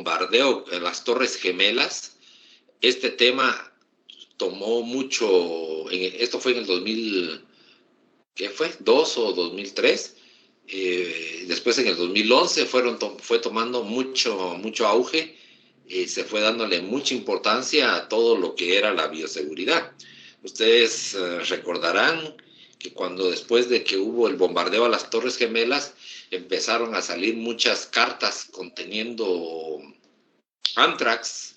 bombardeo en las Torres Gemelas, este tema tomó mucho, esto fue en el 2000, ¿qué fue? ¿2 o 2003? Después en el 2011 fue tomando mucho auge, se fue dándole mucha importancia a todo lo que era la bioseguridad. Ustedes recordarán que cuando después de que hubo el bombardeo a las Torres Gemelas, empezaron a salir muchas cartas conteniendo anthrax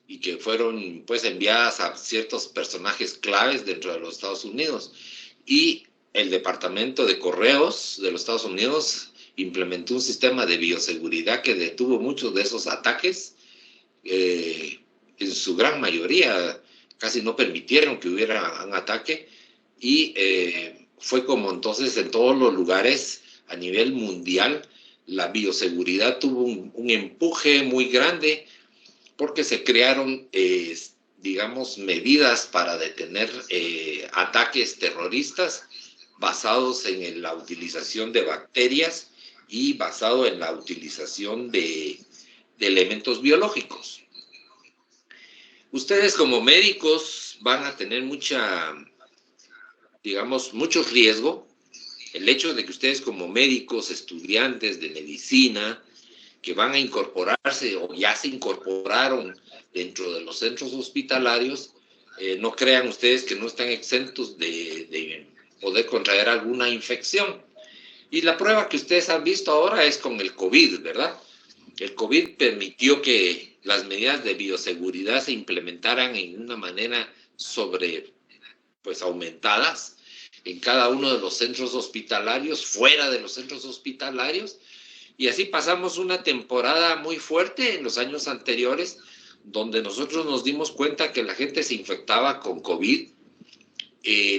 y que fueron pues enviadas a ciertos personajes claves dentro de los Estados Unidos. Y el Departamento de Correos de los Estados Unidos implementó un sistema de bioseguridad que detuvo muchos de esos ataques. En su gran mayoría casi no permitieron que hubiera un ataque, y fue como entonces en todos los lugares a nivel mundial la bioseguridad tuvo un empuje muy grande, porque se crearon digamos medidas para detener ataques terroristas basados en la utilización de bacterias y basado en la utilización de elementos biológicos. Ustedes como médicos van a tener mucho riesgo. El hecho de que ustedes como médicos, estudiantes de medicina, que van a incorporarse o ya se incorporaron dentro de los centros hospitalarios, no crean ustedes que no están exentos de poder contraer alguna infección. Y la prueba que ustedes han visto ahora es con el COVID, ¿verdad? El COVID permitió que las medidas de bioseguridad se implementaran en una manera aumentadas en cada uno de los centros hospitalarios, fuera de los centros hospitalarios, y así pasamos una temporada muy fuerte en los años anteriores, donde nosotros nos dimos cuenta que la gente se infectaba con COVID,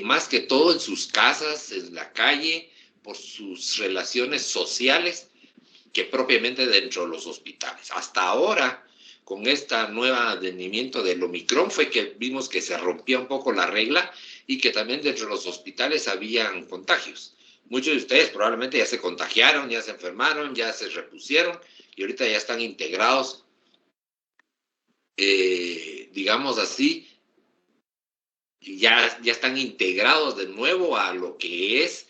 más que todo en sus casas, en la calle, por sus relaciones sociales, que propiamente dentro de los hospitales. Hasta ahora, con este nuevo advenimiento del Omicron, fue que vimos que se rompía un poco la regla y que también dentro de los hospitales habían contagios. Muchos de ustedes probablemente ya se contagiaron, ya se enfermaron, ya se repusieron y ahorita ya están integrados, digamos así, ya están integrados de nuevo a lo que es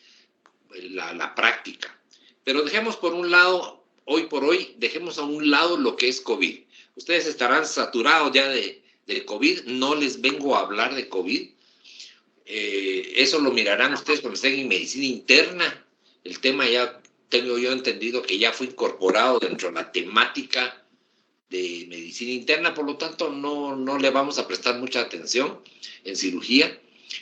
la práctica. Pero dejemos por un lado, hoy por hoy, dejemos a un lado lo que es COVID. Ustedes estarán saturados ya de COVID, no les vengo a hablar de COVID. Eso lo mirarán ustedes cuando estén en medicina interna. El tema ya tengo yo entendido que ya fue incorporado dentro de la temática de medicina interna, por lo tanto no le vamos a prestar mucha atención en cirugía,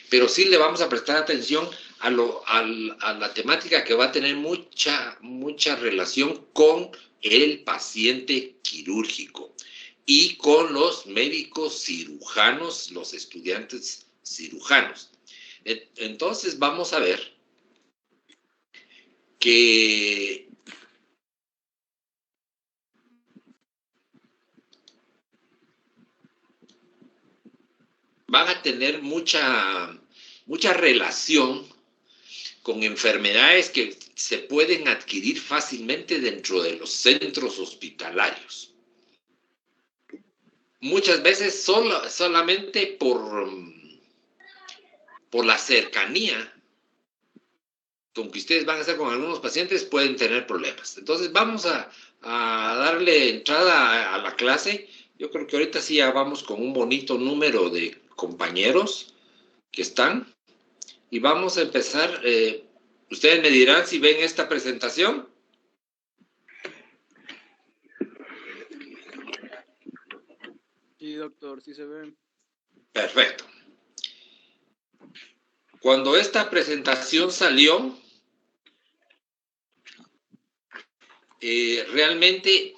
pero sí le vamos a prestar atención a la temática que va a tener mucha relación con el paciente quirúrgico y con los médicos cirujanos, los estudiantes cirujanos. Entonces vamos a ver que van a tener mucha relación con enfermedades que se pueden adquirir fácilmente dentro de los centros hospitalarios. Muchas veces solamente por la cercanía con que ustedes van a estar con algunos pacientes pueden tener problemas. Entonces vamos a darle entrada a la clase. Yo creo que ahorita sí ya vamos con un bonito número de compañeros que están. Y vamos a empezar. Ustedes me dirán si ven esta presentación. Sí, doctor, sí se ve. Perfecto. Cuando esta presentación salió, realmente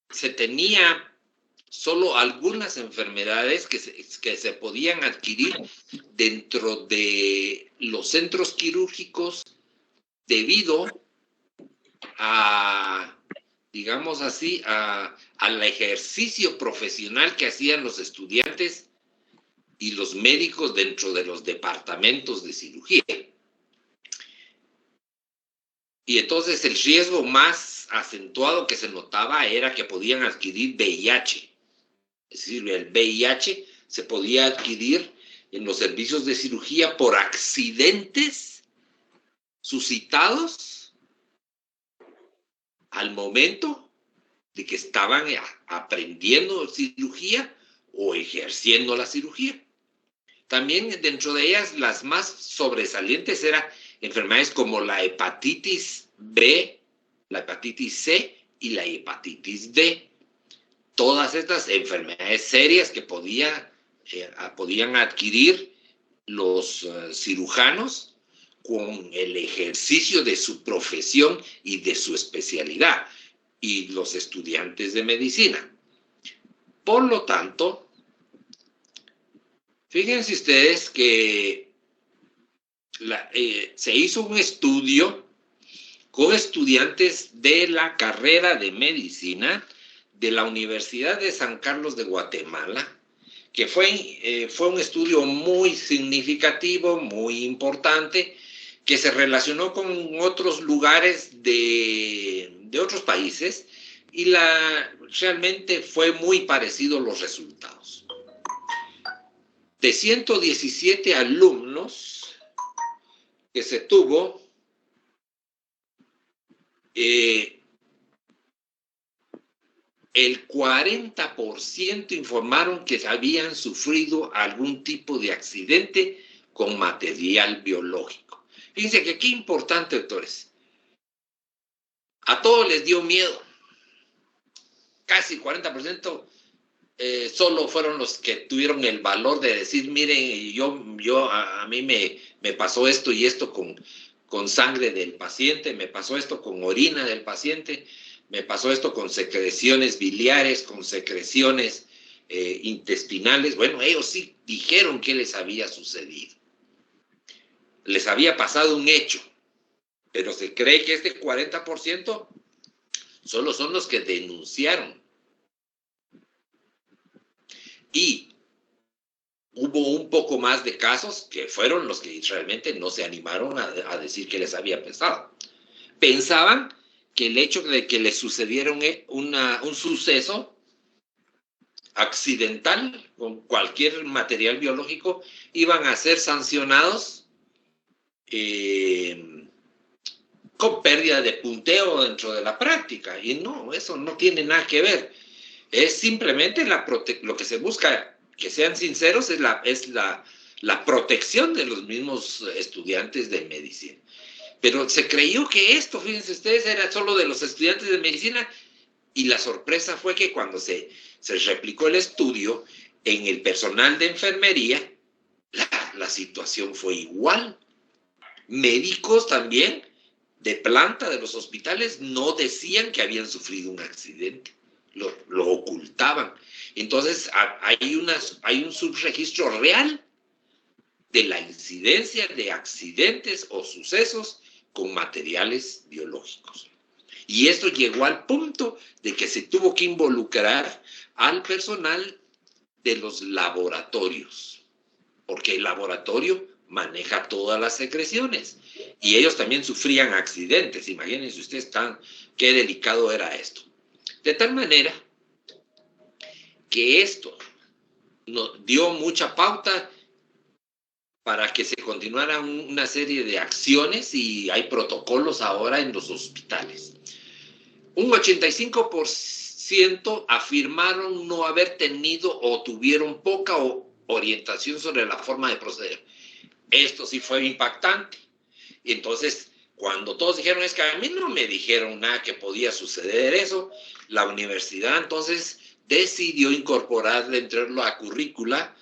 se tenía solo algunas enfermedades que se podían adquirir dentro de los centros quirúrgicos debido a, digamos así, al ejercicio profesional que hacían los estudiantes y los médicos dentro de los departamentos de cirugía. Y entonces el riesgo más acentuado que se notaba era que podían adquirir VIH. Es decir, el VIH se podía adquirir en los servicios de cirugía por accidentes suscitados al momento de que estaban aprendiendo cirugía o ejerciendo la cirugía. También dentro de ellas, las más sobresalientes eran enfermedades como la hepatitis B, la hepatitis C y la hepatitis D. Todas estas enfermedades serias que podían adquirir los cirujanos con el ejercicio de su profesión y de su especialidad, y los estudiantes de medicina. Por lo tanto, fíjense ustedes que se hizo un estudio con estudiantes de la carrera de medicina de la Universidad de San Carlos de Guatemala, que fue un estudio muy significativo, muy importante, que se relacionó con otros lugares de otros países, y realmente fue muy parecido los resultados. De 117 alumnos que se tuvo, el 40% informaron que habían sufrido algún tipo de accidente con material biológico. Fíjense que qué importante, doctores. A todos les dio miedo. Casi 40% solo fueron los que tuvieron el valor de decir, miren, a mí me pasó esto y esto con sangre del paciente, me pasó esto con orina del paciente, me pasó esto con secreciones biliares, con secreciones intestinales. Bueno, ellos sí dijeron qué les había sucedido. Les había pasado un hecho, pero se cree que este 40% solo son los que denunciaron. Y hubo un poco más de casos que fueron los que realmente no se animaron a decir que les había pasado. Pensaban que el hecho de que les sucediera un suceso accidental con cualquier material biológico iban a ser sancionados con pérdida de punteo dentro de la práctica. Y no, eso no tiene nada que ver. Es simplemente lo que se busca, que sean sinceros, es la protección de los mismos estudiantes de medicina. Pero se creyó que esto, fíjense ustedes, era solo de los estudiantes de medicina, y la sorpresa fue que cuando se replicó el estudio en el personal de enfermería, la situación fue igual. Médicos también de planta de los hospitales no decían que habían sufrido un accidente, lo ocultaban. Entonces hay un subregistro real de la incidencia de accidentes o sucesos con materiales biológicos. Y esto llegó al punto de que se tuvo que involucrar al personal de los laboratorios, porque el laboratorio maneja todas las secreciones y ellos también sufrían accidentes. Imagínense ustedes qué delicado era esto. De tal manera que esto nos dio mucha pauta para que se continuara una serie de acciones, y hay protocolos ahora en los hospitales. Un 85% afirmaron no haber tenido o tuvieron poca orientación sobre la forma de proceder. Esto sí fue impactante. Entonces, cuando todos dijeron, es que a mí no me dijeron nada que podía suceder eso, la universidad entonces decidió incorporar dentro de la currícula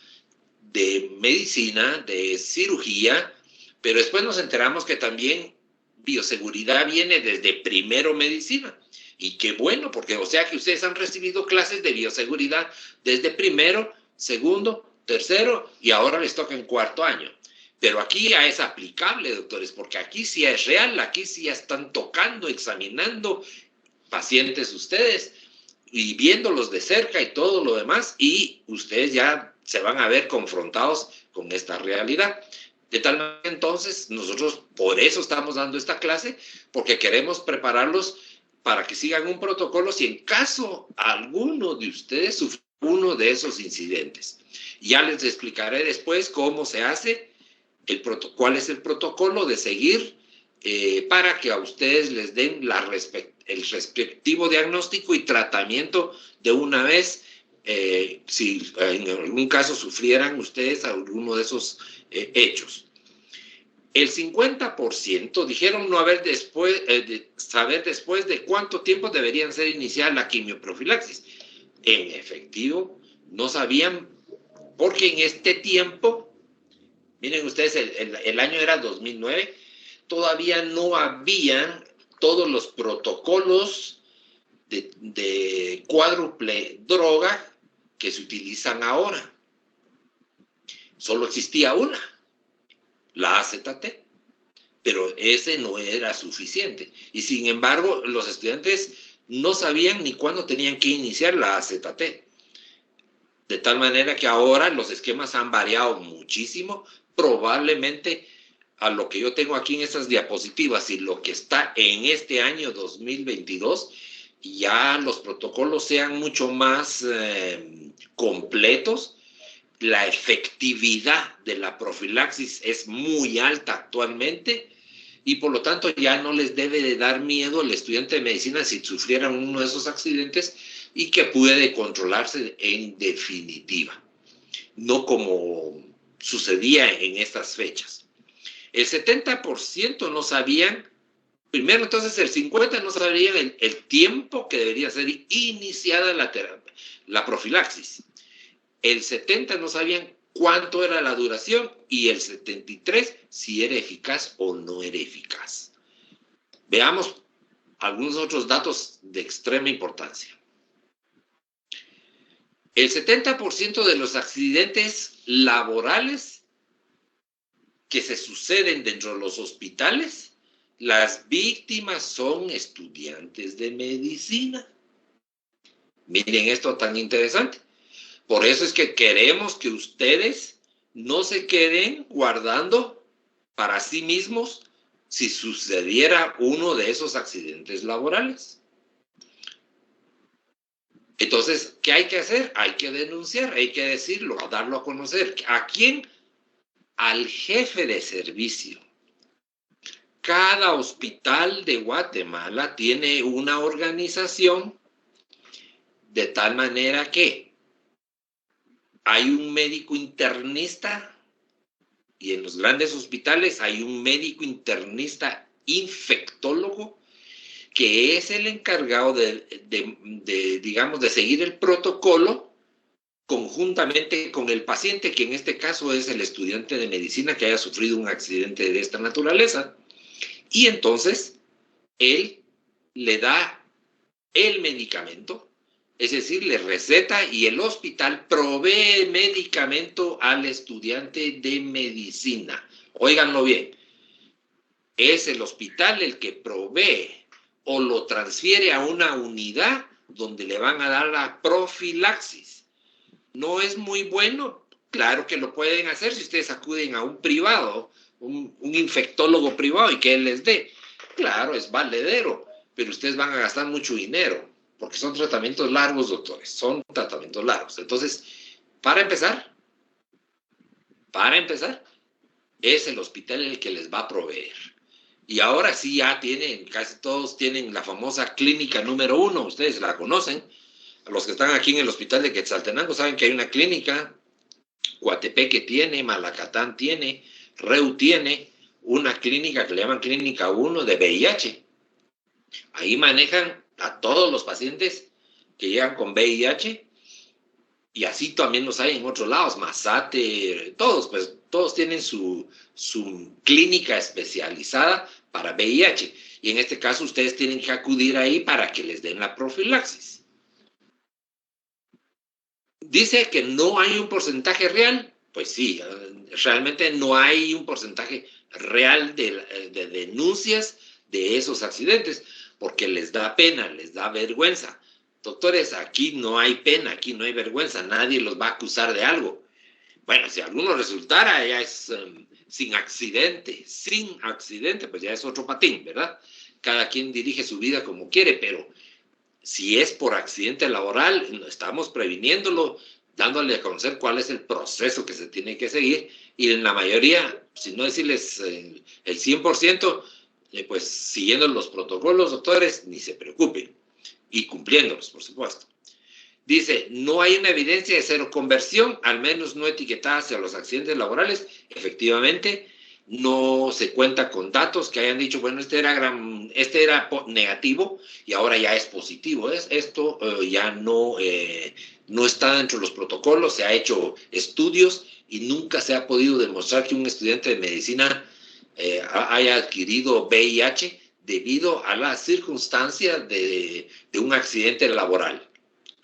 de medicina, de cirugía, pero después nos enteramos que también bioseguridad viene desde primero medicina. Y qué bueno, porque o sea que ustedes han recibido clases de bioseguridad desde primero, segundo, tercero, y ahora les toca en cuarto año. Pero aquí ya es aplicable, doctores, porque aquí sí es real, aquí sí ya están tocando, examinando pacientes ustedes y viéndolos de cerca y todo lo demás, y ustedes ya se van a ver confrontados con esta realidad. De tal manera, entonces, nosotros por eso estamos dando esta clase, porque queremos prepararlos para que sigan un protocolo si en caso alguno de ustedes sufre uno de esos incidentes. Ya les explicaré después cómo se hace, cuál es el protocolo de seguir para que a ustedes les den el respectivo diagnóstico y tratamiento de una vez, si en algún caso sufrieran ustedes alguno de esos hechos. El 50% dijeron no haber saber después de cuánto tiempo deberían ser iniciada la quimioprofilaxis. En efectivo, no sabían, porque en este tiempo, miren ustedes, el año era 2009, todavía no habían todos los protocolos de cuádruple droga que se utilizan ahora. Solo existía una, la AZT, pero ese no era suficiente. Y sin embargo, los estudiantes no sabían ni cuándo tenían que iniciar la AZT. De tal manera que ahora los esquemas han variado muchísimo, probablemente a lo que yo tengo aquí en estas diapositivas y lo que está en este año 2022, ya los protocolos sean mucho más completos. La efectividad de la profilaxis es muy alta actualmente y por lo tanto ya no les debe de dar miedo al estudiante de medicina si sufrieran uno de esos accidentes y que puede controlarse en definitiva, no como sucedía en estas fechas. El 70% no sabían, primero entonces el 50% no sabían el tiempo que debería ser iniciada la profilaxis. El 70% no sabían cuánto era la duración y el 73% si era eficaz o no era eficaz. Veamos algunos otros datos de extrema importancia. El 70% de los accidentes laborales que se suceden dentro de los hospitales, las víctimas son estudiantes de medicina. Miren esto tan interesante. Por eso es que queremos que ustedes no se queden guardando para sí mismos si sucediera uno de esos accidentes laborales. Entonces, ¿qué hay que hacer? Hay que denunciar, hay que decirlo, darlo a conocer. ¿A quién? Al jefe de servicio. Cada hospital de Guatemala tiene una organización de tal manera que hay un médico internista y en los grandes hospitales hay un médico internista infectólogo que es el encargado digamos, de seguir el protocolo conjuntamente con el paciente, que en este caso es el estudiante de medicina que haya sufrido un accidente de esta naturaleza. Y entonces, él le da el medicamento, es decir, le receta y el hospital provee medicamento al estudiante de medicina. Óiganlo bien, es el hospital el que provee o lo transfiere a una unidad donde le van a dar la profilaxis. ¿No es muy bueno? Claro que lo pueden hacer si ustedes acuden a un privado, un infectólogo privado y que él les dé. Claro, es valedero, pero ustedes van a gastar mucho dinero, porque son tratamientos largos, doctores, son tratamientos largos. Entonces, para empezar, es el hospital el que les va a proveer. Y ahora sí ya tienen, casi todos tienen la famosa clínica número 1, ustedes la conocen. Los que están aquí en el hospital de Quetzaltenango saben que hay una clínica, Coatepeque tiene, Malacatán tiene, Reu tiene una clínica que le llaman clínica 1 de VIH. Ahí manejan a todos los pacientes que llegan con VIH y así también los hay en otros lados, Mazate, todos tienen su clínica especializada para VIH. Y en este caso ustedes tienen que acudir ahí para que les den la profilaxis. Dice que no hay un porcentaje real. Pues sí, realmente no hay un porcentaje real de denuncias de esos accidentes, porque les da pena, les da vergüenza. Doctores, aquí no hay pena, aquí no hay vergüenza, nadie los va a acusar de algo. Bueno, si alguno resultara, ya es sin accidente, pues ya es otro patín, ¿verdad? Cada quien dirige su vida como quiere, pero si es por accidente laboral, estamos previniéndolo, dándole a conocer cuál es el proceso que se tiene que seguir, y en la mayoría, si no decirles el 100%, pues siguiendo los protocolos, doctores, ni se preocupen, y cumpliéndolos, por supuesto. Dice, no hay una evidencia de seroconversión, al menos no etiquetada hacia los accidentes laborales. Efectivamente, no se cuenta con datos que hayan dicho, bueno, este era negativo y ahora ya es positivo. Esto ya no está dentro de los protocolos, se ha hecho estudios y nunca se ha podido demostrar que un estudiante de medicina haya adquirido VIH debido a la circunstancia de un accidente laboral.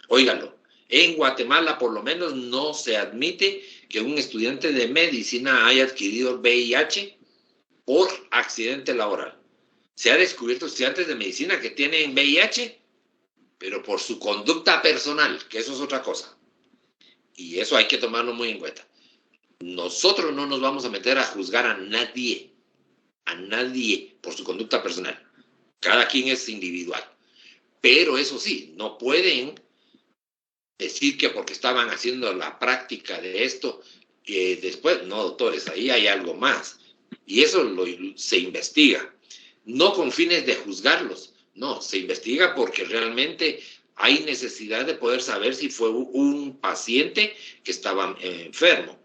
Óigalo, en Guatemala por lo menos no se admite que un estudiante de medicina haya adquirido VIH por accidente laboral. Se ha descubierto estudiantes de medicina que tienen VIH, pero por su conducta personal, que eso es otra cosa. Y eso hay que tomarlo muy en cuenta. Nosotros no nos vamos a meter a juzgar a nadie por su conducta personal. Cada quien es individual. Pero eso sí, no pueden decir que porque estaban haciendo la práctica de esto, después, no, doctores, ahí hay algo más. Y eso se investiga, no con fines de juzgarlos, no, se investiga porque realmente hay necesidad de poder saber si fue un paciente que estaba enfermo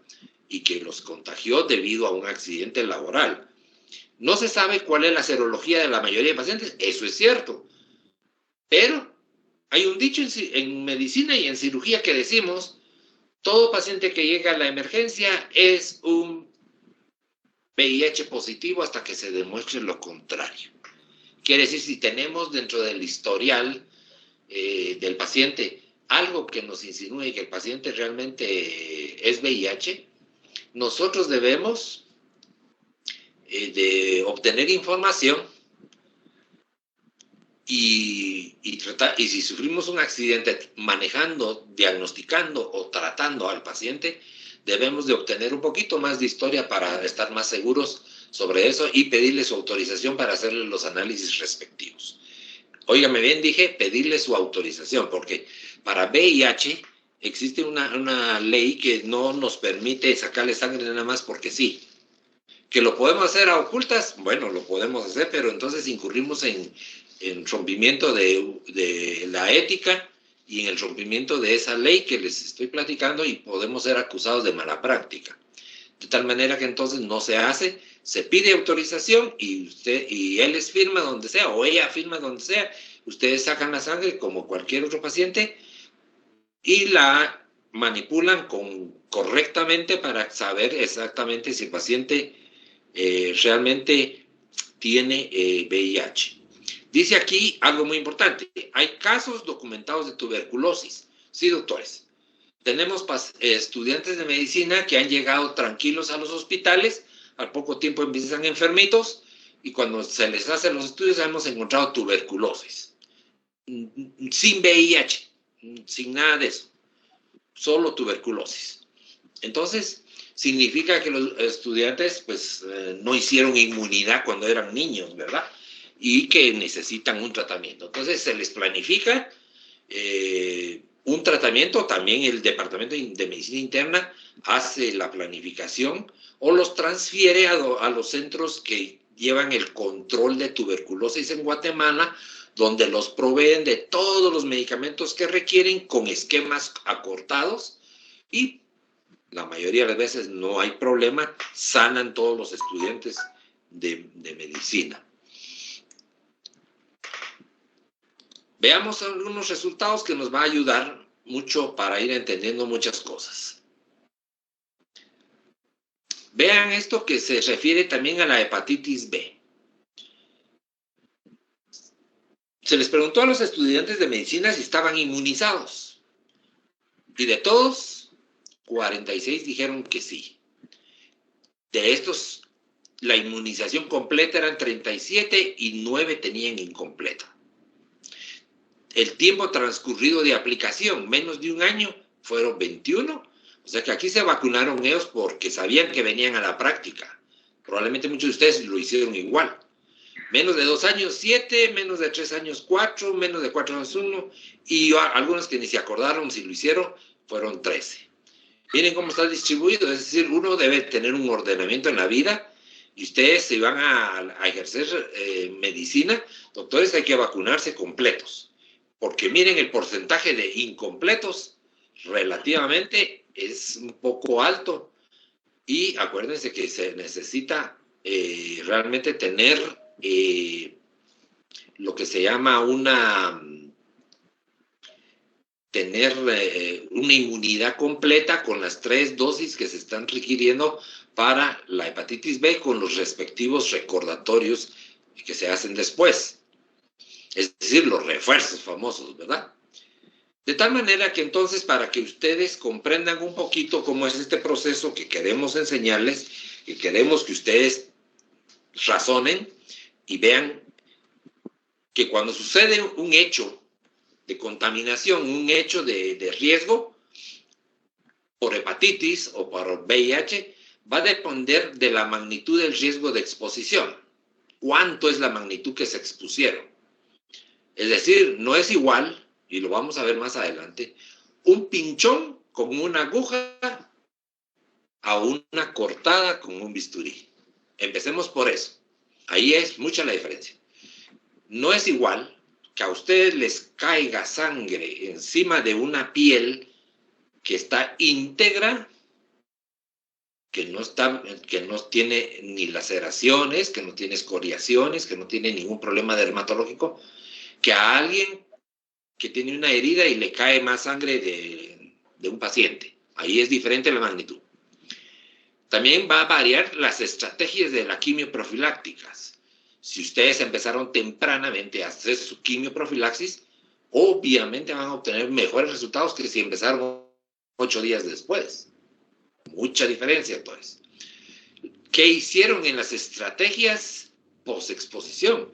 y que los contagió debido a un accidente laboral. No se sabe cuál es la serología de la mayoría de pacientes, eso es cierto, pero hay un dicho en medicina y en cirugía que decimos, todo paciente que llega a la emergencia es un VIH positivo hasta que se demuestre lo contrario. Quiere decir, si tenemos dentro del historial del paciente algo que nos insinúe que el paciente realmente es VIH, nosotros debemos de obtener información y si sufrimos un accidente manejando, diagnosticando o tratando al paciente, debemos de obtener un poquito más de historia para estar más seguros sobre eso y pedirle su autorización para hacerle los análisis respectivos. Óigame bien, dije pedirle su autorización, porque para VIH existe una ley que no nos permite sacarle sangre nada más porque sí. ¿Que lo podemos hacer a ocultas? Bueno, lo podemos hacer, pero entonces incurrimos en rompimiento de la ética y en el rompimiento de esa ley que les estoy platicando y podemos ser acusados de mala práctica. De tal manera que entonces no se hace, se pide autorización y él les firma donde sea o ella firma donde sea, ustedes sacan la sangre como cualquier otro paciente y la manipulan correctamente para saber exactamente si el paciente realmente tiene VIH. Dice aquí algo muy importante. Hay casos documentados de tuberculosis. Sí, doctores. Tenemos estudiantes de medicina que han llegado tranquilos a los hospitales, al poco tiempo empiezan enfermitos y cuando se les hacen los estudios hemos encontrado tuberculosis. Sin VIH, sin nada de eso. Solo tuberculosis. Entonces, significa que los estudiantes pues no hicieron inmunidad cuando eran niños, ¿verdad? Y que necesitan un tratamiento. Entonces se les planifica un tratamiento, también el Departamento de Medicina Interna hace la planificación o los transfiere a los centros que llevan el control de tuberculosis en Guatemala, donde los proveen de todos los medicamentos que requieren con esquemas acortados y la mayoría de las veces no hay problema, sanan todos los estudiantes de medicina. Veamos algunos resultados que nos va a ayudar mucho para ir entendiendo muchas cosas. Vean esto que se refiere también a la hepatitis B. Se les preguntó a los estudiantes de medicina si estaban inmunizados. Y de todos, 46 dijeron que sí. De estos, la inmunización completa eran 37 y 9 tenían incompleta. El tiempo transcurrido de aplicación, menos de un año, fueron 21, O sea que aquí se vacunaron ellos porque sabían que venían a la práctica. Probablemente muchos de ustedes lo hicieron igual. Menos de 2 años, 7, menos de 3 años, 4, menos de 4 años, 1, y algunos que ni se acordaron si lo hicieron, fueron 13. Miren cómo está distribuido, es decir, uno debe tener un ordenamiento en la vida, y ustedes si van a ejercer medicina, doctores, hay que vacunarse completos, porque miren el porcentaje de incompletos relativamente es un poco alto, y acuérdense que se necesita realmente tener lo que se llama una inmunidad completa con las 3 dosis que se están requiriendo para la hepatitis B con los respectivos recordatorios que se hacen después. Es decir, los refuerzos famosos, ¿verdad? De tal manera que entonces, para que ustedes comprendan un poquito cómo es este proceso que queremos enseñarles, y queremos que ustedes razonen y vean que cuando sucede un hecho de contaminación, un hecho de riesgo por hepatitis o por VIH, va a depender de la magnitud del riesgo de exposición. ¿Cuánto es la magnitud que se expusieron? Es decir, no es igual, y lo vamos a ver más adelante, un pinchón con una aguja a una cortada con un bisturí. Empecemos por eso. Ahí es mucha la diferencia. No es igual que a ustedes les caiga sangre encima de una piel que está íntegra, que no tiene ni laceraciones, que no tiene escoriaciones, que no tiene ningún problema dermatológico, que a alguien que tiene una herida y le cae más sangre de un paciente. Ahí es diferente la magnitud. También va a variar las estrategias de la quimioprofilácticas. Si ustedes empezaron tempranamente a hacer su quimioprofilaxis, obviamente van a obtener mejores resultados que si empezaron 8 días después. Mucha diferencia, entonces. ¿Qué hicieron en las estrategias post-exposición?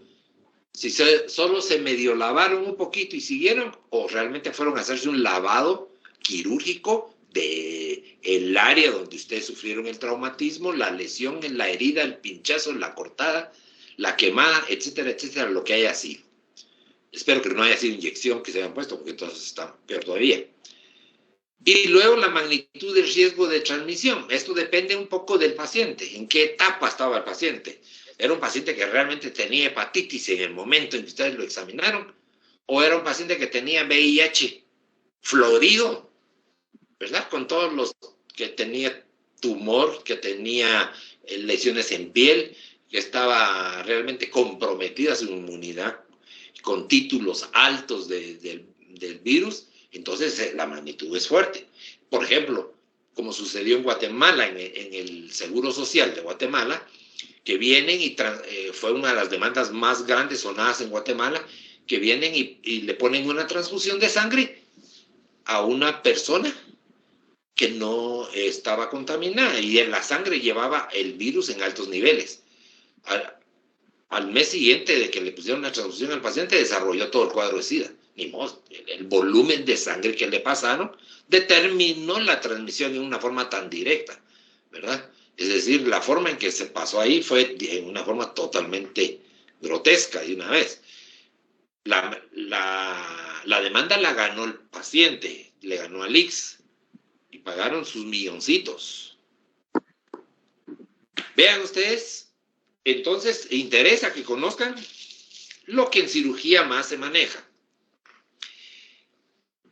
Si solo se medio lavaron un poquito y siguieron, o realmente fueron a hacerse un lavado quirúrgico del área donde ustedes sufrieron el traumatismo, la lesión en la herida, el pinchazo, la cortada, la quemada, etcétera, etcétera, lo que haya sido. Espero que no haya sido inyección que se hayan puesto, porque entonces está peor todavía. Y luego la magnitud del riesgo de transmisión. Esto depende un poco del paciente, en qué etapa estaba el paciente. ¿Era un paciente que realmente tenía hepatitis en el momento en que ustedes lo examinaron? ¿O era un paciente que tenía VIH florido, ¿verdad? Con todos los que tenía tumor, que tenía lesiones en piel, que estaba realmente comprometida su inmunidad, con títulos altos del virus. Entonces la magnitud es fuerte. Por ejemplo, como sucedió en Guatemala, en el Seguro Social de Guatemala, que vienen y fue una de las demandas más grandes sonadas en Guatemala, que vienen y le ponen una transfusión de sangre a una persona que no estaba contaminada y en la sangre llevaba el virus en altos niveles. Al mes siguiente de que le pusieron la transfusión al paciente, desarrolló todo el cuadro de SIDA. Ni modo, el volumen de sangre que le pasaron determinó la transmisión en una forma tan directa, ¿verdad? Es decir, la forma en que se pasó ahí fue en una forma totalmente grotesca de una vez. La demanda la ganó el paciente, le ganó al ICS y pagaron sus milloncitos. Vean ustedes, entonces interesa que conozcan lo que en cirugía más se maneja.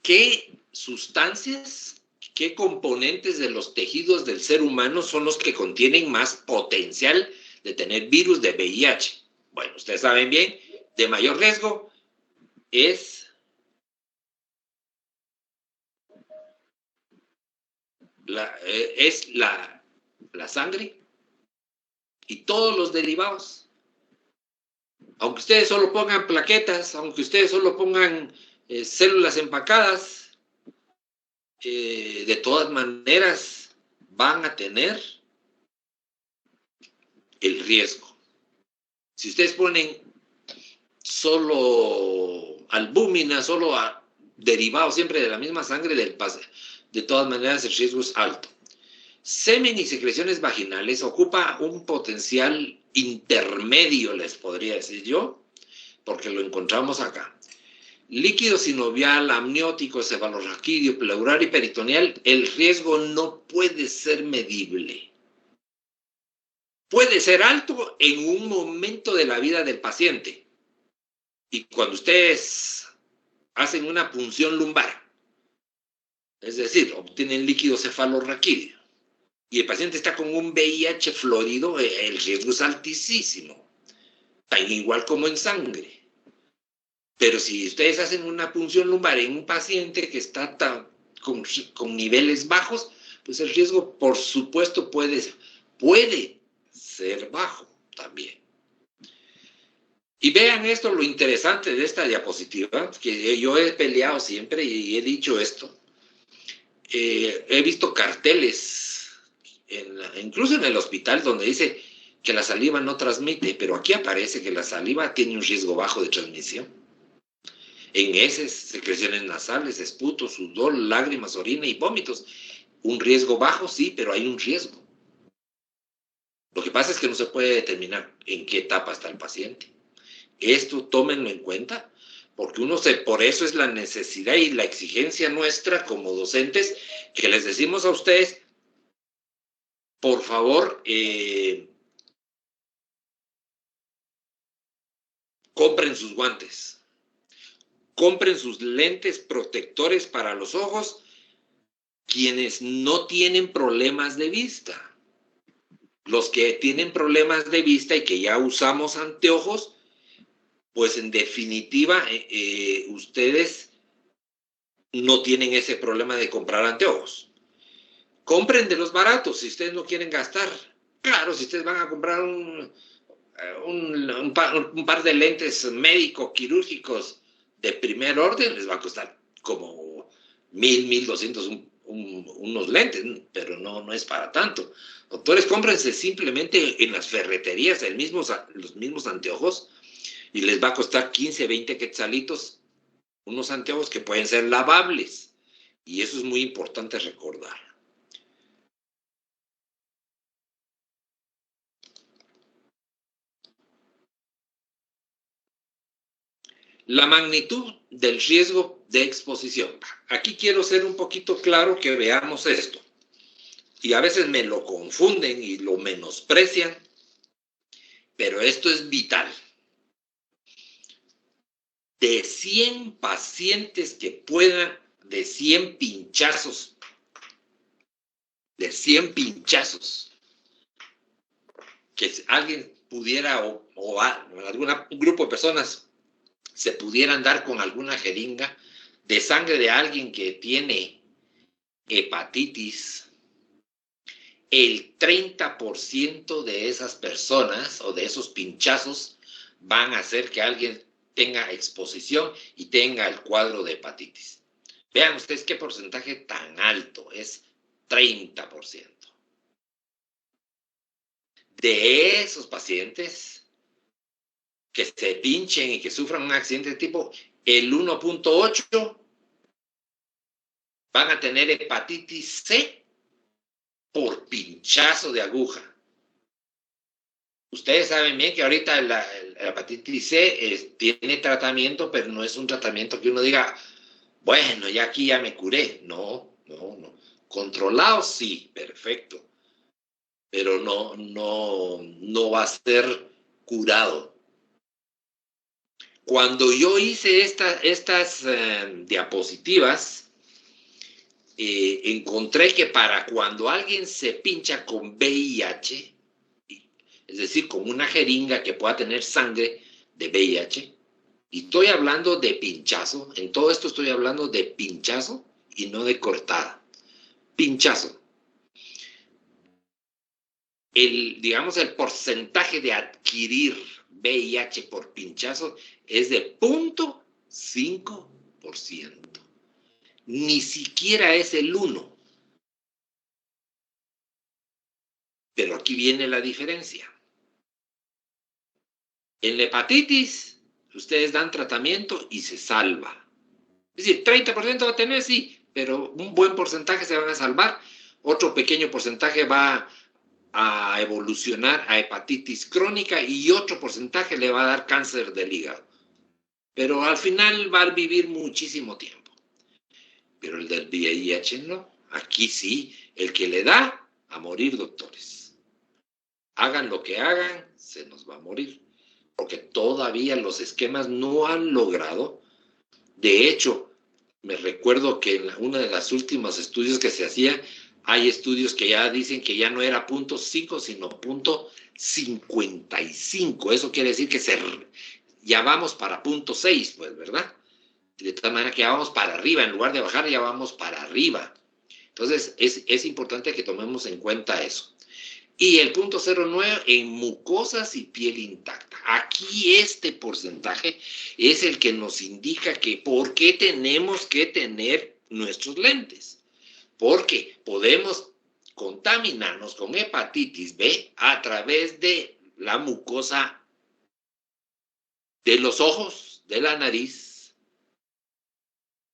¿Qué sustancias, qué componentes de los tejidos del ser humano son los que contienen más potencial de tener virus de VIH? Bueno, ustedes saben bien, de mayor riesgo es la sangre y todos los derivados. Aunque ustedes solo pongan plaquetas, aunque ustedes solo pongan células empacadas, de todas maneras van a tener el riesgo. Si ustedes ponen solo albúmina, solo derivados siempre de la misma sangre de todas maneras el riesgo es alto. Semen y secreciones vaginales ocupa un potencial intermedio, les podría decir yo, porque lo encontramos acá. Líquido sinovial, amniótico, cefalorraquídeo, pleural y peritoneal, el riesgo no puede ser medible. Puede ser alto en un momento de la vida del paciente. Y cuando ustedes hacen una punción lumbar, es decir, obtienen líquido cefalorraquídeo, y el paciente está con un VIH florido, el riesgo es altísimo, tan igual como en sangre. Pero si ustedes hacen una punción lumbar en un paciente que está con niveles bajos, pues el riesgo, por supuesto, puede ser bajo también. Y vean esto, lo interesante de esta diapositiva, que yo he peleado siempre y he dicho esto. He visto carteles, incluso en el hospital, donde dice que la saliva no transmite, pero aquí aparece que la saliva tiene un riesgo bajo de transmisión. En heces, secreciones nasales, esputo, sudor, lágrimas, orina y vómitos. Un riesgo bajo, sí, pero hay un riesgo. Lo que pasa es que no se puede determinar en qué etapa está el paciente. Esto tómenlo en cuenta, porque por eso es la necesidad y la exigencia nuestra como docentes, que les decimos a ustedes, por favor, compren sus guantes. Compren sus lentes protectores para los ojos quienes no tienen problemas de vista. Los que tienen problemas de vista y que ya usamos anteojos, pues en definitiva ustedes no tienen ese problema de comprar anteojos. Compren de los baratos si ustedes no quieren gastar. Claro, si ustedes van a comprar un par de lentes médico-quirúrgicos de primer orden, les va a costar como 1,200 unos lentes, pero no es para tanto. Doctores, cómprense simplemente en las ferreterías los mismos anteojos y les va a costar 15, 20 quetzalitos unos anteojos que pueden ser lavables. Y eso es muy importante recordar. La magnitud del riesgo de exposición. Aquí quiero ser un poquito claro que veamos esto. Y a veces me lo confunden y lo menosprecian, pero esto es vital. De 100 pacientes que puedan, de 100 pinchazos, que alguien pudiera un grupo de personas se pudieran dar con alguna jeringa de sangre de alguien que tiene hepatitis, el 30% de esas personas o de esos pinchazos van a hacer que alguien tenga exposición y tenga el cuadro de hepatitis. Vean ustedes qué porcentaje tan alto, es 30%. De esos pacientes que se pinchen y que sufran un accidente de tipo, el 1.8 van a tener hepatitis C por pinchazo de aguja. Ustedes saben bien que ahorita la hepatitis C tiene tratamiento, pero no es un tratamiento que uno diga, bueno, ya aquí ya me curé. No. Controlado, sí, perfecto. Pero no va a ser curado. Cuando yo hice estas diapositivas, encontré que para cuando alguien se pincha con VIH, es decir, con una jeringa que pueda tener sangre de VIH, y estoy hablando de pinchazo, en todo esto estoy hablando de pinchazo y no de cortada. Pinchazo. Digamos, el porcentaje de adquirir VIH por pinchazo es de 0.5%. Ni siquiera es el 1%. Pero aquí viene la diferencia. En la hepatitis, ustedes dan tratamiento y se salva. Es decir, 30% va a tener, sí, pero un buen porcentaje se van a salvar, otro pequeño porcentaje va a evolucionar a hepatitis crónica y otro porcentaje le va a dar cáncer del hígado. Pero al final va a vivir muchísimo tiempo. Pero el del VIH no. Aquí sí, el que le da, a morir, doctores. Hagan lo que hagan, se nos va a morir. Porque todavía los esquemas no han logrado. De hecho, me recuerdo que en uno de los últimos estudios que se hacía, hay estudios que ya dicen que ya no era 0.5, sino 0.55. Eso quiere decir que ya vamos para 0.6, pues, ¿verdad? De tal manera que ya vamos para arriba, en lugar de bajar, ya vamos para arriba. Entonces, es importante que tomemos en cuenta eso. Y el 0.09 en mucosas y piel intacta. Aquí este porcentaje es el que nos indica que por qué tenemos que tener nuestros lentes. Porque podemos contaminarnos con hepatitis B a través de la mucosa de los ojos, de la nariz,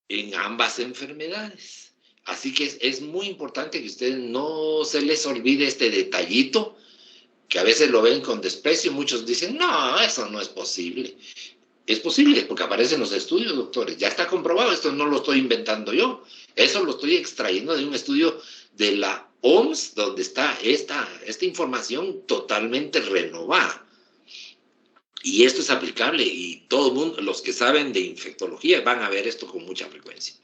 en ambas enfermedades. Así que es muy importante que ustedes no se les olvide este detallito, que a veces lo ven con desprecio. Muchos dicen, no, eso no es posible. Es posible porque aparecen los estudios, doctores. Ya está comprobado, esto no lo estoy inventando yo. Eso lo estoy extrayendo de un estudio de la OMS, donde está esta información totalmente renovada. Y esto es aplicable y todo el mundo, los que saben de infectología, van a ver esto con mucha frecuencia.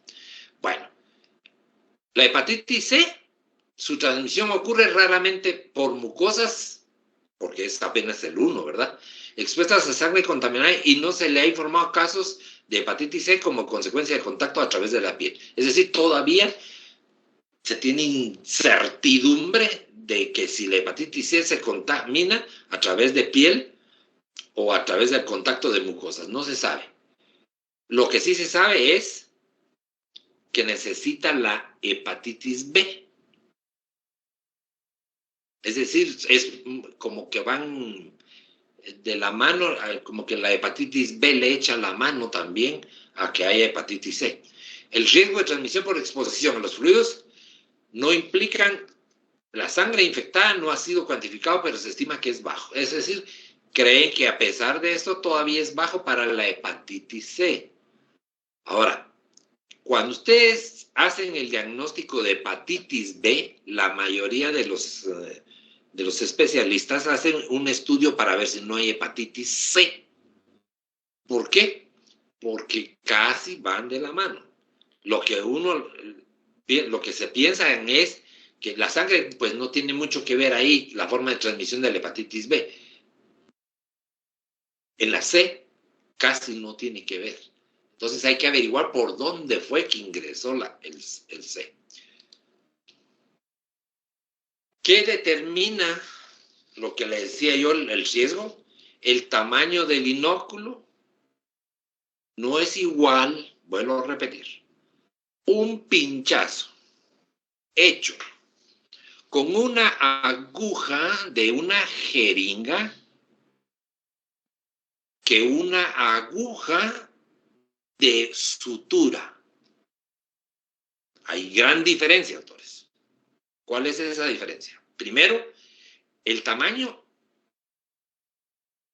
Bueno, la hepatitis C, su transmisión ocurre raramente por mucosas, porque es apenas el 1, ¿verdad? Expuestas a sangre contaminada y no se le ha informado casos de hepatitis C como consecuencia de contacto a través de la piel. Es decir, todavía se tiene incertidumbre de que si la hepatitis C se contamina a través de piel o a través del contacto de mucosas. No se sabe. Lo que sí se sabe es que necesita la hepatitis B. Es decir, es como que van de la mano, como que la hepatitis B le echa la mano también a que haya hepatitis C. El riesgo de transmisión por exposición a los fluidos no implican, la sangre infectada no ha sido cuantificado, pero se estima que es bajo. Es decir, creen que a pesar de esto todavía es bajo para la hepatitis C. Ahora, cuando ustedes hacen el diagnóstico de hepatitis B, la mayoría de los especialistas hacen un estudio para ver si no hay hepatitis C. ¿Por qué? Porque casi van de la mano. Lo que se piensa es que la sangre pues no tiene mucho que ver ahí, la forma de transmisión de la hepatitis B. En la C casi no tiene que ver. Entonces hay que averiguar por dónde fue que ingresó el C. ¿Qué determina lo que le decía yo, el riesgo? El tamaño del inóculo no es igual, vuelvo a repetir, un pinchazo hecho con una aguja de una jeringa que una aguja de sutura. Hay gran diferencia, doctores. ¿Cuál es esa diferencia? Primero, el tamaño,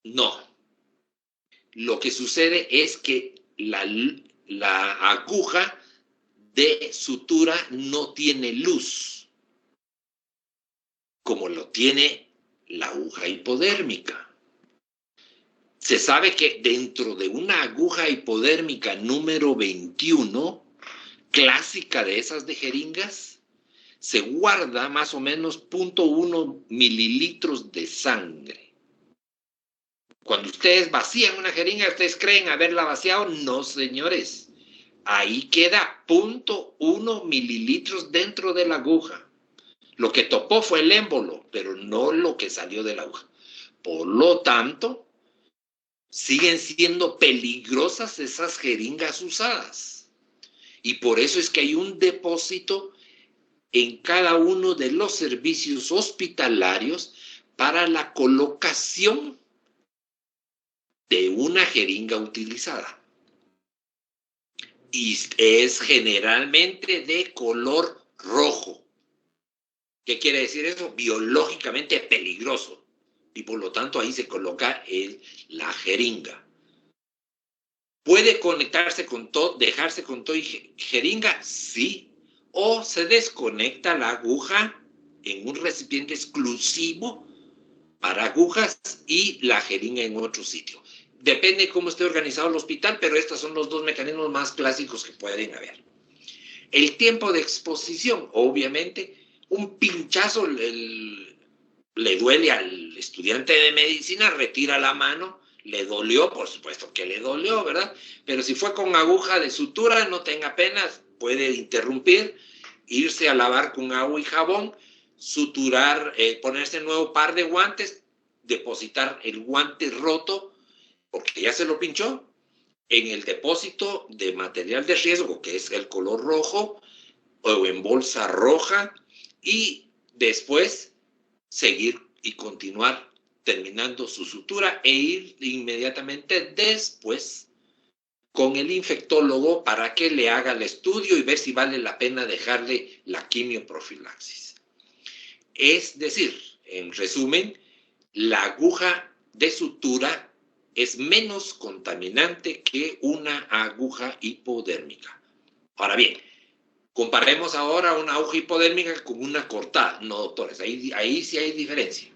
no. Lo que sucede es que la aguja de sutura no tiene luz, como lo tiene la aguja hipodérmica. Se sabe que dentro de una aguja hipodérmica número 21, clásica de esas de jeringas, se guarda más o menos 0.1 mililitros de sangre. Cuando ustedes vacían una jeringa, ¿ustedes creen haberla vaciado? No, señores. Ahí queda 0.1 mililitros dentro de la aguja. Lo que topó fue el émbolo, pero no lo que salió de la aguja. Por lo tanto, siguen siendo peligrosas esas jeringas usadas. Y por eso es que hay un depósito en cada uno de los servicios hospitalarios para la colocación de una jeringa utilizada. y es generalmente de color rojo. ¿Qué quiere decir eso? Biológicamente peligroso. Y por lo tanto ahí se coloca la jeringa. ¿Puede conectarse con todo, dejarse con todo y jeringa? Sí. O se desconecta la aguja en un recipiente exclusivo para agujas y la jeringa en otro sitio. Depende cómo esté organizado el hospital, pero estos son los dos mecanismos más clásicos que pueden haber. El tiempo de exposición, obviamente, un pinchazo le duele al estudiante de medicina, retira la mano, le dolió, por supuesto que le dolió, ¿verdad? Pero si fue con aguja de sutura, no tenga pena, puede interrumpir, irse a lavar con agua y jabón, suturar, ponerse un nuevo par de guantes, depositar el guante roto, porque ya se lo pinchó, en el depósito de material de riesgo, que es el color rojo, o en bolsa roja, y después seguir y continuar terminando su sutura e ir inmediatamente después con el infectólogo para que le haga el estudio y ver si vale la pena dejarle la quimioprofilaxis. Es decir, en resumen, la aguja de sutura es menos contaminante que una aguja hipodérmica. Ahora bien, comparemos ahora una aguja hipodérmica con una cortada. No, doctores, ahí sí hay diferencia.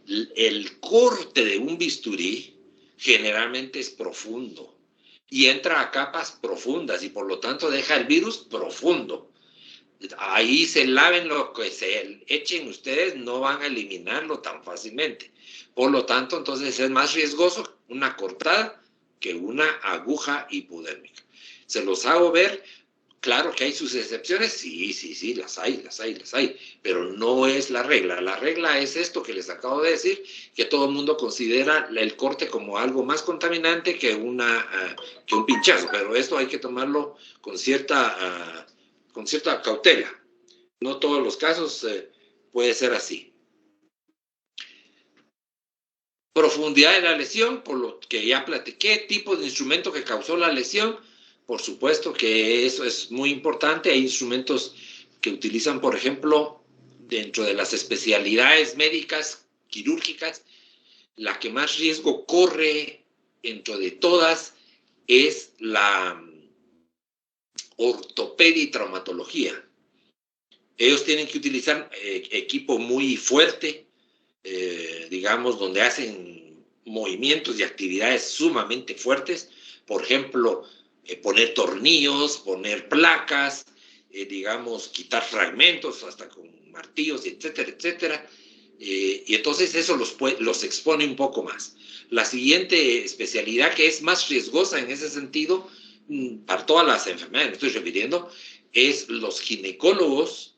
El corte de un bisturí generalmente es profundo y entra a capas profundas y por lo tanto deja el virus profundo. Ahí se laven lo que se echen ustedes, no van a eliminarlo tan fácilmente. Por lo tanto, entonces es más riesgoso una cortada que una aguja hipodérmica. Se los hago ver. Claro que hay sus excepciones, sí, las hay, pero no es la regla. La regla es esto que les acabo de decir, que todo el mundo considera el corte como algo más contaminante que un pinchazo, pero esto hay que tomarlo con cierta cautela. No todos los casos puede ser así. Profundidad de la lesión, por lo que ya platiqué, tipo de instrumento que causó la lesión. Por supuesto que eso es muy importante. Hay instrumentos que utilizan, por ejemplo, dentro de las especialidades médicas, quirúrgicas, la que más riesgo corre dentro de todas es la ortopedia y traumatología. Ellos tienen que utilizar equipo muy fuerte, digamos, donde hacen movimientos y actividades sumamente fuertes. Por ejemplo, poner tornillos, poner placas, digamos, quitar fragmentos hasta con martillos, etcétera, etcétera. Y entonces eso los expone un poco más. La siguiente especialidad que es más riesgosa en ese sentido, para todas las enfermedades, me estoy refiriendo, es los ginecólogos.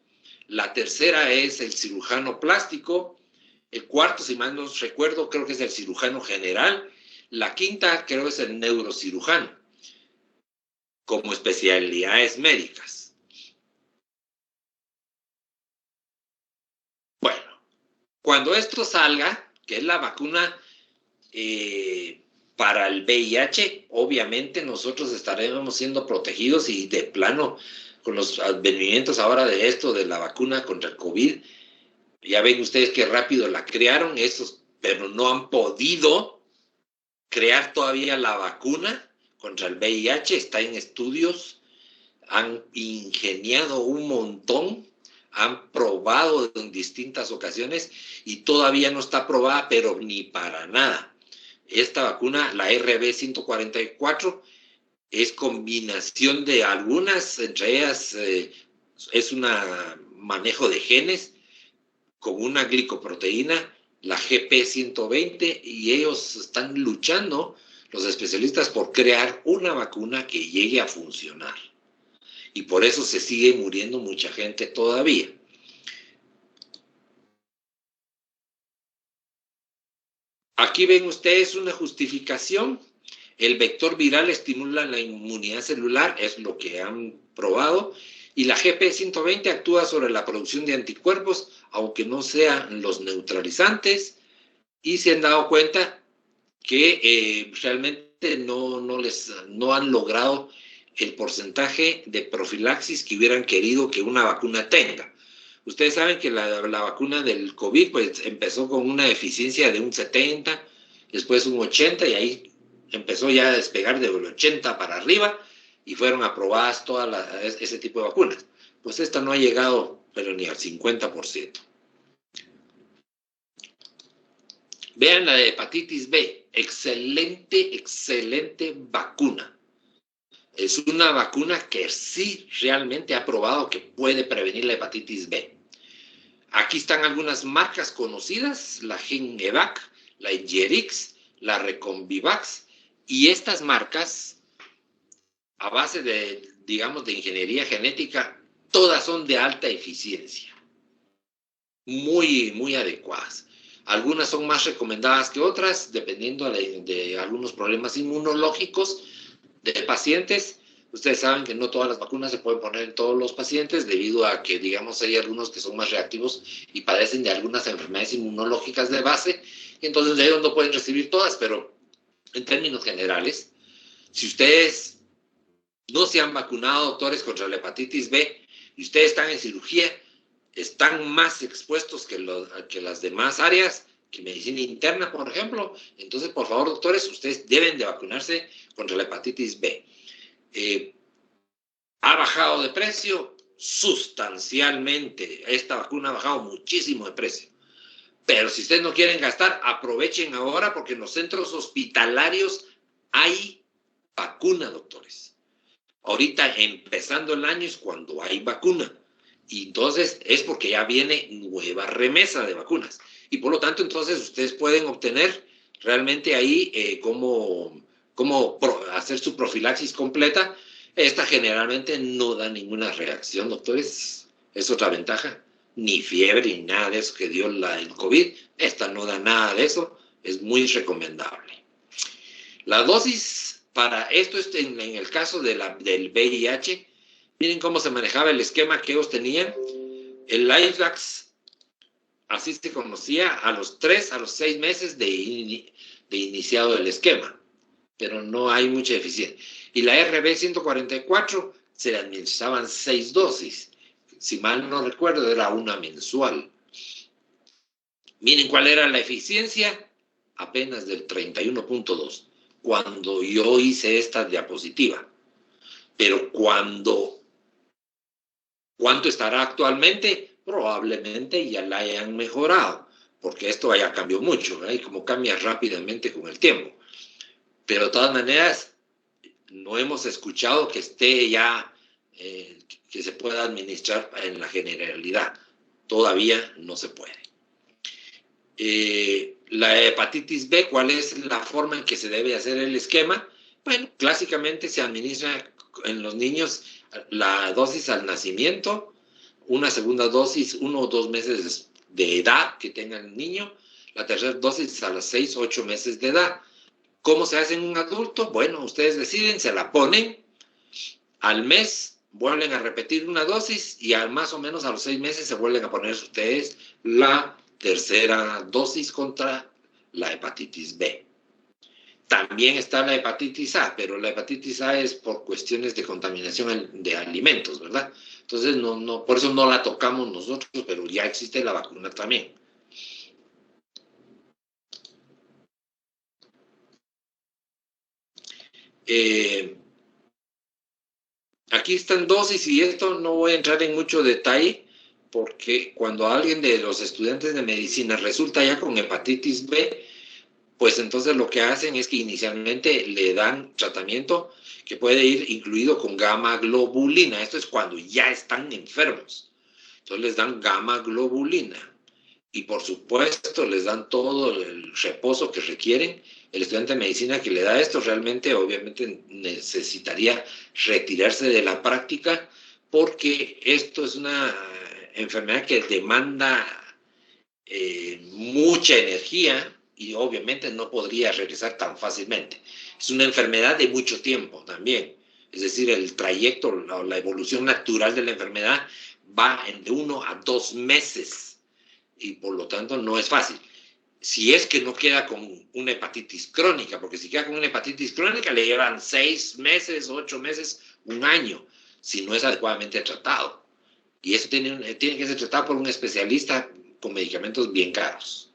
La tercera es el cirujano plástico. El cuarto, si mal no recuerdo, creo que es el cirujano general. La quinta, creo que es el neurocirujano, como especialidades médicas. Bueno, cuando esto salga, que es la vacuna para el VIH, obviamente nosotros estaremos siendo protegidos y de plano, con los advenimientos ahora de esto, de la vacuna contra el COVID, ya ven ustedes qué rápido la crearon, pero no han podido crear todavía la vacuna contra el VIH, está en estudios, han ingeniado un montón, han probado en distintas ocasiones y todavía no está aprobada, pero ni para nada. Esta vacuna, la RB144, es combinación de algunas, entre ellas es un manejo de genes con una glicoproteína, la GP120, y ellos están luchando, los especialistas, por crear una vacuna que llegue a funcionar. Y por eso se sigue muriendo mucha gente todavía. Aquí ven ustedes una justificación. El vector viral estimula la inmunidad celular, es lo que han probado, y la GP120 actúa sobre la producción de anticuerpos, aunque no sean los neutralizantes, y se han dado cuenta que realmente no han logrado el porcentaje de profilaxis que hubieran querido que una vacuna tenga. Ustedes saben que la vacuna del COVID pues, empezó con una eficiencia de un 70, después un 80, y ahí empezó ya a despegar del 80 para arriba, y fueron aprobadas ese tipo de vacunas. Pues esta no ha llegado, pero ni al 50%. Vean la de hepatitis B, excelente, excelente vacuna. Es una vacuna que sí realmente ha probado que puede prevenir la hepatitis B. Aquí están algunas marcas conocidas, la Genevac, la Ingerix, la Recombivax, y estas marcas, a base de, digamos, de ingeniería genética, todas son de alta eficiencia, muy, muy adecuadas. Algunas son más recomendadas que otras, dependiendo de algunos problemas inmunológicos de pacientes. Ustedes saben que no todas las vacunas se pueden poner en todos los pacientes debido a que, digamos, hay algunos que son más reactivos y padecen de algunas enfermedades inmunológicas de base. Entonces, ellos no pueden recibir todas, pero en términos generales, si ustedes no se han vacunado, doctores, contra la hepatitis B y ustedes están en cirugía, están más expuestos que las demás áreas, que medicina interna, por ejemplo. Entonces, por favor, doctores, ustedes deben de vacunarse contra la hepatitis B. Ha bajado de precio sustancialmente. Esta vacuna ha bajado muchísimo de precio. Pero si ustedes no quieren gastar, aprovechen ahora, porque en los centros hospitalarios hay vacuna, doctores. Ahorita, empezando el año, es cuando hay vacuna. Y entonces es porque ya viene nueva remesa de vacunas. Y por lo tanto, entonces, ustedes pueden obtener realmente ahí cómo hacer su profilaxis completa. Esta generalmente no da ninguna reacción, doctores. Es otra ventaja. Ni fiebre, ni nada de eso que dio el COVID. Esta no da nada de eso. Es muy recomendable. La dosis para esto es en el caso del VIH. Miren cómo se manejaba el esquema que ellos tenían. El LifeVax, así se conocía, a los 3, a los 6 meses de iniciado el esquema. Pero no hay mucha eficiencia. Y la RB144 se le administraban 6 dosis. Si mal no recuerdo, era una mensual. Miren cuál era la eficiencia, apenas del 31.2, cuando yo hice esta diapositiva. Pero ¿cuánto estará actualmente? Probablemente ya la hayan mejorado, porque esto ya cambió mucho, ¿eh? Y como cambia rápidamente con el tiempo. Pero de todas maneras, no hemos escuchado que esté ya, que se pueda administrar en la generalidad. Todavía no se puede. La hepatitis B, ¿cuál es la forma en que se debe hacer el esquema? Bueno, clásicamente se administra en los niños la dosis al nacimiento, una segunda dosis 1 o 2 meses de edad que tenga el niño, la tercera dosis a los 6 o 8 meses de edad. ¿Cómo se hace en un adulto? Bueno, ustedes deciden, se la ponen, al mes vuelven a repetir una dosis y más o menos a los 6 meses se vuelven a poner ustedes la tercera dosis contra la hepatitis B. También está la hepatitis A, pero la hepatitis A es por cuestiones de contaminación de alimentos, ¿verdad? Entonces, por eso no la tocamos nosotros, pero ya existe la vacuna también. Aquí están dosis y esto no voy a entrar en mucho detalle, porque cuando alguien de los estudiantes de medicina resulta ya con hepatitis B, pues entonces lo que hacen es que inicialmente le dan tratamiento que puede ir incluido con gamma globulina. Esto es cuando ya están enfermos. Entonces les dan gamma globulina. Y por supuesto les dan todo el reposo que requieren. El estudiante de medicina que le da esto realmente, obviamente, necesitaría retirarse de la práctica, porque esto es una enfermedad que demanda mucha energía y obviamente no podría regresar tan fácilmente. Es una enfermedad de mucho tiempo también. Es decir, el trayecto, la evolución natural de la enfermedad va de 1 a 2 meses y por lo tanto no es fácil. Si es que no queda con una hepatitis crónica, porque si queda con una hepatitis crónica le llevan 6 meses, 8 meses un año, si no es adecuadamente tratado. Y eso tiene que ser tratado por un especialista con medicamentos bien caros.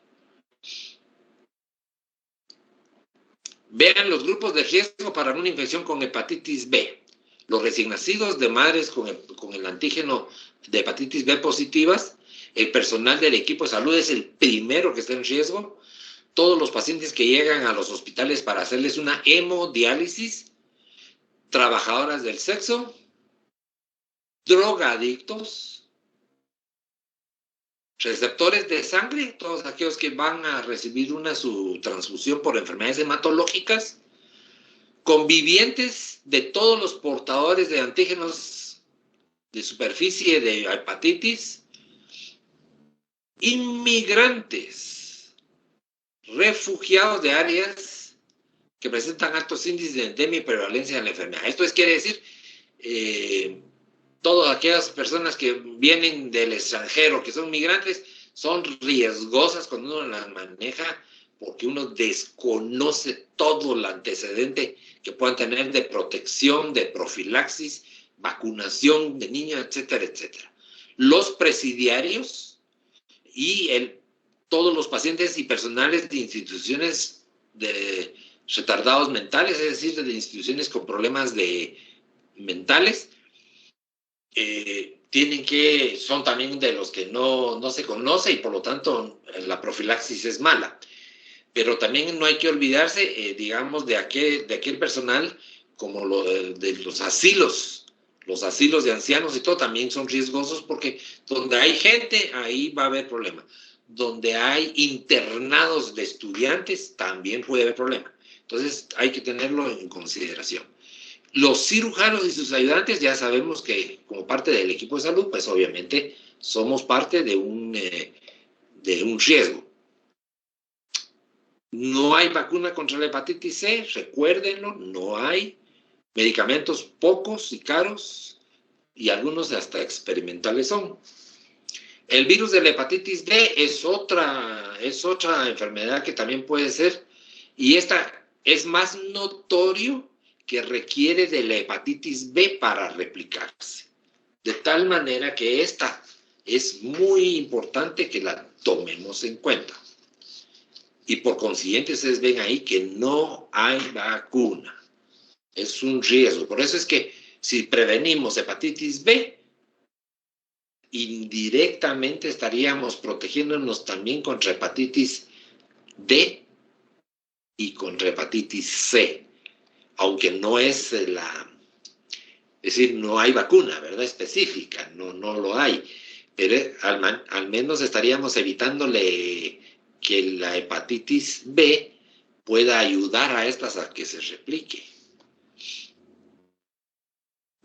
Vean los grupos de riesgo para una infección con hepatitis B. Los recién nacidos de madres con el antígeno de hepatitis B positivas, el personal del equipo de salud es el primero que está en riesgo, todos los pacientes que llegan a los hospitales para hacerles una hemodiálisis, trabajadoras del sexo, drogadictos, receptores de sangre, todos aquellos que van a recibir su transfusión por enfermedades hematológicas, convivientes de todos los portadores de antígenos de superficie de hepatitis, inmigrantes, refugiados de áreas que presentan altos índices de endemia y prevalencia de la enfermedad. Esto quiere decir todas aquellas personas que vienen del extranjero, que son migrantes, son riesgosas cuando uno las maneja porque uno desconoce todo el antecedente que puedan tener de protección, de profilaxis, vacunación de niños, etcétera, etcétera. Los presidiarios y todos los pacientes y personales de instituciones de retardados mentales, es decir, de instituciones con problemas mentales, son también de los que no se conoce y por lo tanto la profilaxis es mala. Pero también no hay que olvidarse, digamos, de aquel personal como de los asilos de ancianos y todo también son riesgosos porque donde hay gente, ahí va a haber problema. Donde hay internados de estudiantes, también puede haber problema. Entonces hay que tenerlo en consideración. Los cirujanos y sus ayudantes ya sabemos que como parte del equipo de salud, pues obviamente somos parte de un riesgo. No hay vacuna contra la hepatitis C, recuérdenlo, no hay. Medicamentos pocos y caros y algunos hasta experimentales son. El virus de la hepatitis B es otra enfermedad que también puede ser, y esta es más notorio que requiere de la hepatitis B para replicarse. De tal manera que esta es muy importante que la tomemos en cuenta. Y por consiguiente ustedes ven ahí que no hay vacuna. Es un riesgo. Por eso es que si prevenimos hepatitis B, indirectamente estaríamos protegiéndonos también contra hepatitis D y contra hepatitis C. Aunque no es es decir, no hay vacuna, ¿verdad? Específica, no lo hay. Pero al menos estaríamos evitándole que la hepatitis B pueda ayudar a estas a que se replique.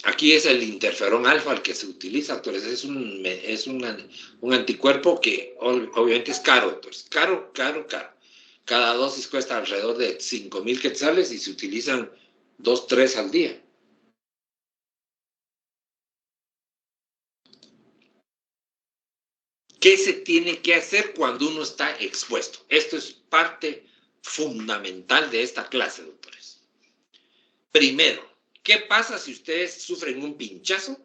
Aquí es el interferón alfa el que se utiliza, doctores. Es un anticuerpo que obviamente es caro, doctores. Caro. Cada dosis cuesta alrededor de 5,000 quetzales y se utilizan 2, 3 al día. ¿Qué se tiene que hacer cuando uno está expuesto? Esto es parte fundamental de esta clase, doctores. Primero, ¿qué pasa si ustedes sufren un pinchazo?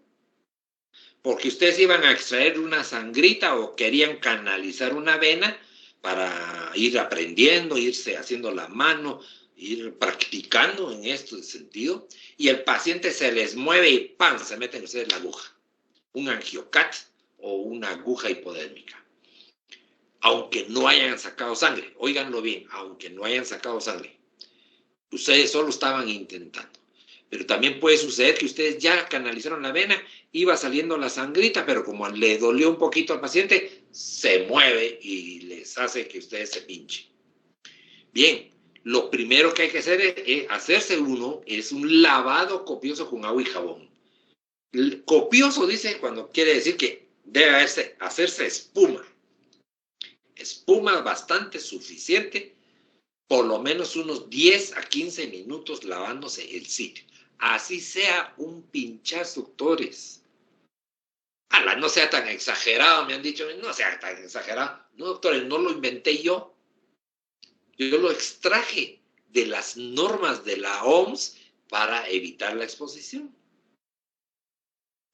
Porque ustedes iban a extraer una sangrita o querían canalizar una vena para ir aprendiendo, irse haciendo la mano, ir practicando en este sentido, y el paciente se les mueve y ¡pam!, se meten ustedes la aguja. Un angiocat o una aguja hipodérmica. Aunque no hayan sacado sangre, óiganlo bien, aunque no hayan sacado sangre, ustedes solo estaban intentando. Pero también puede suceder que ustedes ya canalizaron la vena, iba saliendo la sangrita, pero como le dolió un poquito al paciente, se mueve y les hace que ustedes se pinchen. Bien, lo primero que hay que hacer es un lavado copioso con agua y jabón. Copioso dice cuando quiere decir que debe hacerse espuma. Espuma bastante suficiente, por lo menos unos 10 a 15 minutos lavándose el sitio. Así sea un pinchazo, doctores. No sea tan exagerado, me han dicho, no sea tan exagerado. No, doctores, no lo inventé yo. Yo lo extraje de las normas de la OMS para evitar la exposición.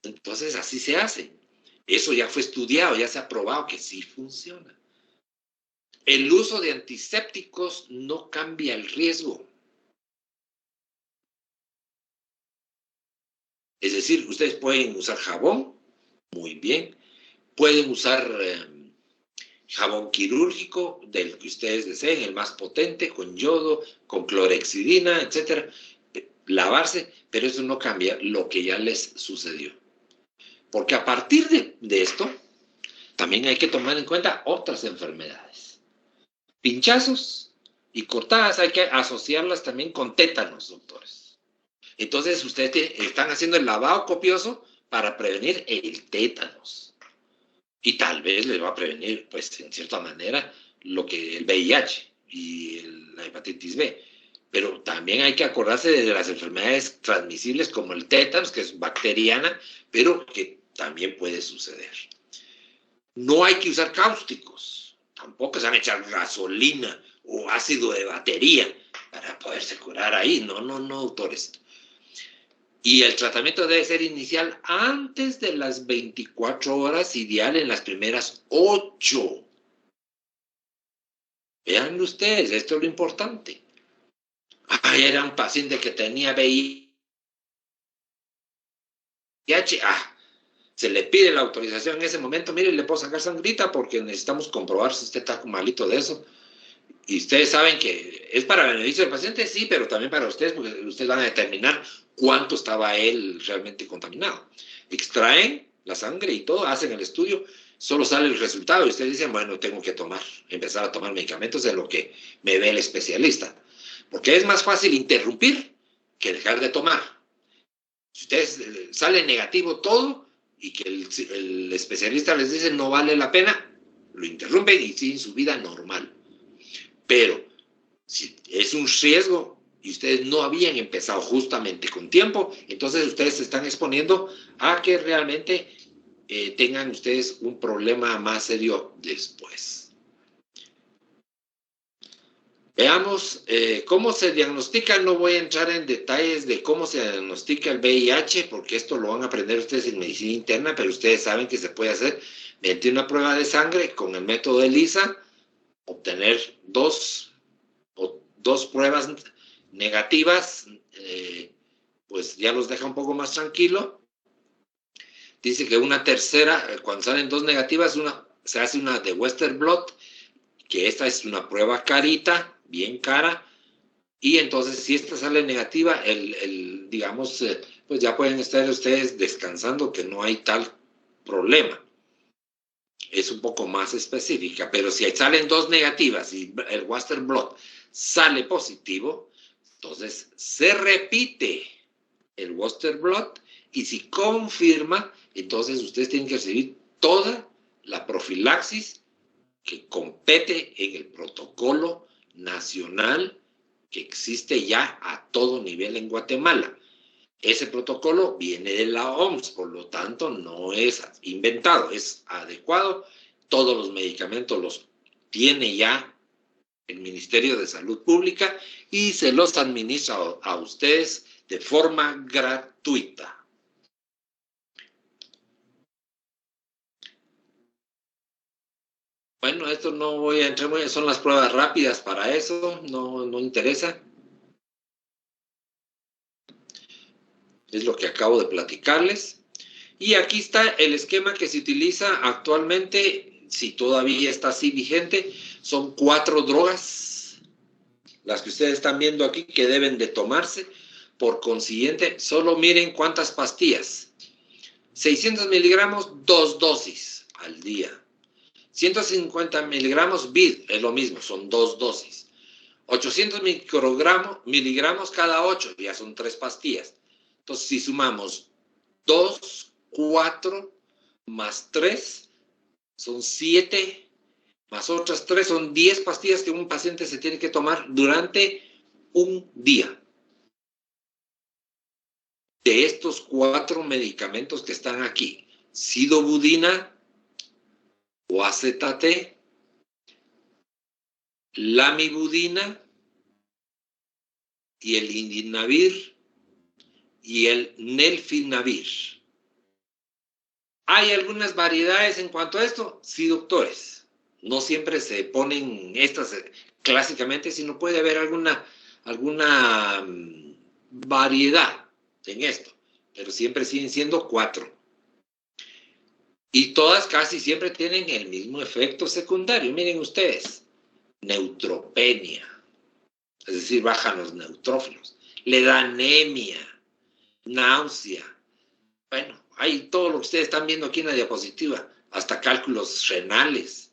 Entonces así se hace. Eso ya fue estudiado, ya se ha probado que sí funciona. El uso de antisépticos no cambia el riesgo. Es decir, ustedes pueden usar jabón, muy bien. Pueden usar jabón quirúrgico, del que ustedes deseen, el más potente, con yodo, con clorexidina, etcétera. Lavarse, pero eso no cambia lo que ya les sucedió. Porque a partir de esto, también hay que tomar en cuenta otras enfermedades. Pinchazos y cortadas hay que asociarlas también con tétanos, doctores. Entonces, ustedes están haciendo el lavado copioso para prevenir el tétanos. Y tal vez les va a prevenir, pues, en cierta manera, lo que el VIH y la hepatitis B. Pero también hay que acordarse de las enfermedades transmisibles como el tétanos, que es bacteriana, pero que también puede suceder. No hay que usar cáusticos. Tampoco se van a echar gasolina o ácido de batería para poderse curar ahí. No, doctores. Y el tratamiento debe ser inicial antes de las 24 horas, ideal en las primeras 8. Vean ustedes, esto es lo importante. Era un paciente que tenía VIH. Se le pide la autorización en ese momento. Mire, le puedo sacar sangrita porque necesitamos comprobar si usted está malito de eso. Y ustedes saben que es para el beneficio del paciente, sí, pero también para ustedes, porque ustedes van a determinar cuánto estaba él realmente contaminado. Extraen la sangre y todo, hacen el estudio, solo sale el resultado y ustedes dicen, bueno, tengo que empezar a tomar medicamentos de lo que me ve el especialista. Porque es más fácil interrumpir que dejar de tomar. Si ustedes sale negativo todo y que el especialista les dice no vale la pena, lo interrumpen y siguen su vida normal. Pero si es un riesgo y ustedes no habían empezado justamente con tiempo, entonces ustedes se están exponiendo a que realmente tengan ustedes un problema más serio después. Veamos cómo se diagnostica. No voy a entrar en detalles de cómo se diagnostica el VIH, porque esto lo van a aprender ustedes en medicina interna, pero ustedes saben que se puede hacer mediante una prueba de sangre con el método ELISA, obtener dos pruebas negativas, pues ya los deja un poco más tranquilo. Dice que una tercera, cuando salen dos negativas, se hace una de Western blot, que esta es una prueba carita, bien cara, y entonces si esta sale negativa, digamos, pues ya pueden estar ustedes descansando que no hay tal problema. Es un poco más específica, pero si salen dos negativas y el Western blot sale positivo, entonces se repite el Western blot y si confirma, entonces ustedes tienen que recibir toda la profilaxis que compete en el protocolo nacional que existe ya a todo nivel en Guatemala. Ese protocolo viene de la OMS, por lo tanto no es inventado, es adecuado. Todos los medicamentos los tiene ya el Ministerio de Salud Pública y se los administra a ustedes de forma gratuita. Bueno, esto no voy a entrar muy, son las pruebas rápidas para eso, no interesa. Es lo que acabo de platicarles. Y aquí está el esquema que se utiliza actualmente, si todavía está así vigente. Son 4 drogas, las que ustedes están viendo aquí, que deben de tomarse. Por consiguiente, solo miren cuántas pastillas. 600 miligramos, 2 dosis al día. 150 miligramos BID, es lo mismo, son 2 dosis. 800 miligramos cada 8, ya son 3 pastillas. Entonces, si sumamos 2, 4, más 3, son 7, más otras 3, son 10 pastillas que un paciente se tiene que tomar durante un día. De estos 4 medicamentos que están aquí, sidobudina, OAZT, lamivudina y el indinavir y el nelfinavir. ¿Hay algunas variedades en cuanto a esto? Sí, doctores. No siempre se ponen estas clásicamente, sino puede haber alguna variedad en esto, pero siempre siguen siendo 4. Y todas casi siempre tienen el mismo efecto secundario. Miren ustedes, neutropenia, es decir, bajan los neutrófilos, le da anemia, náusea. Bueno, hay todo lo que ustedes están viendo aquí en la diapositiva, hasta cálculos renales,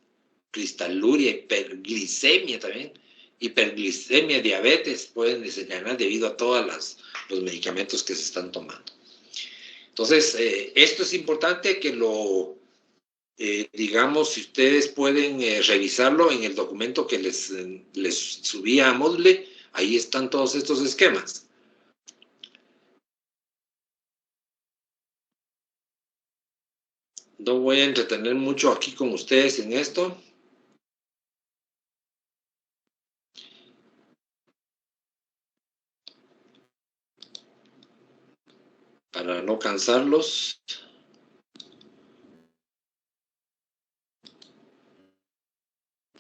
cristaluria, hiperglicemia también, hiperglicemia, diabetes pueden desencadenar debido a todos los medicamentos que se están tomando. Entonces, esto es importante que lo, digamos, si ustedes pueden revisarlo en el documento que les subí a Moodle, ahí están todos estos esquemas. No voy a entretener mucho aquí con ustedes en esto. Para no cansarlos.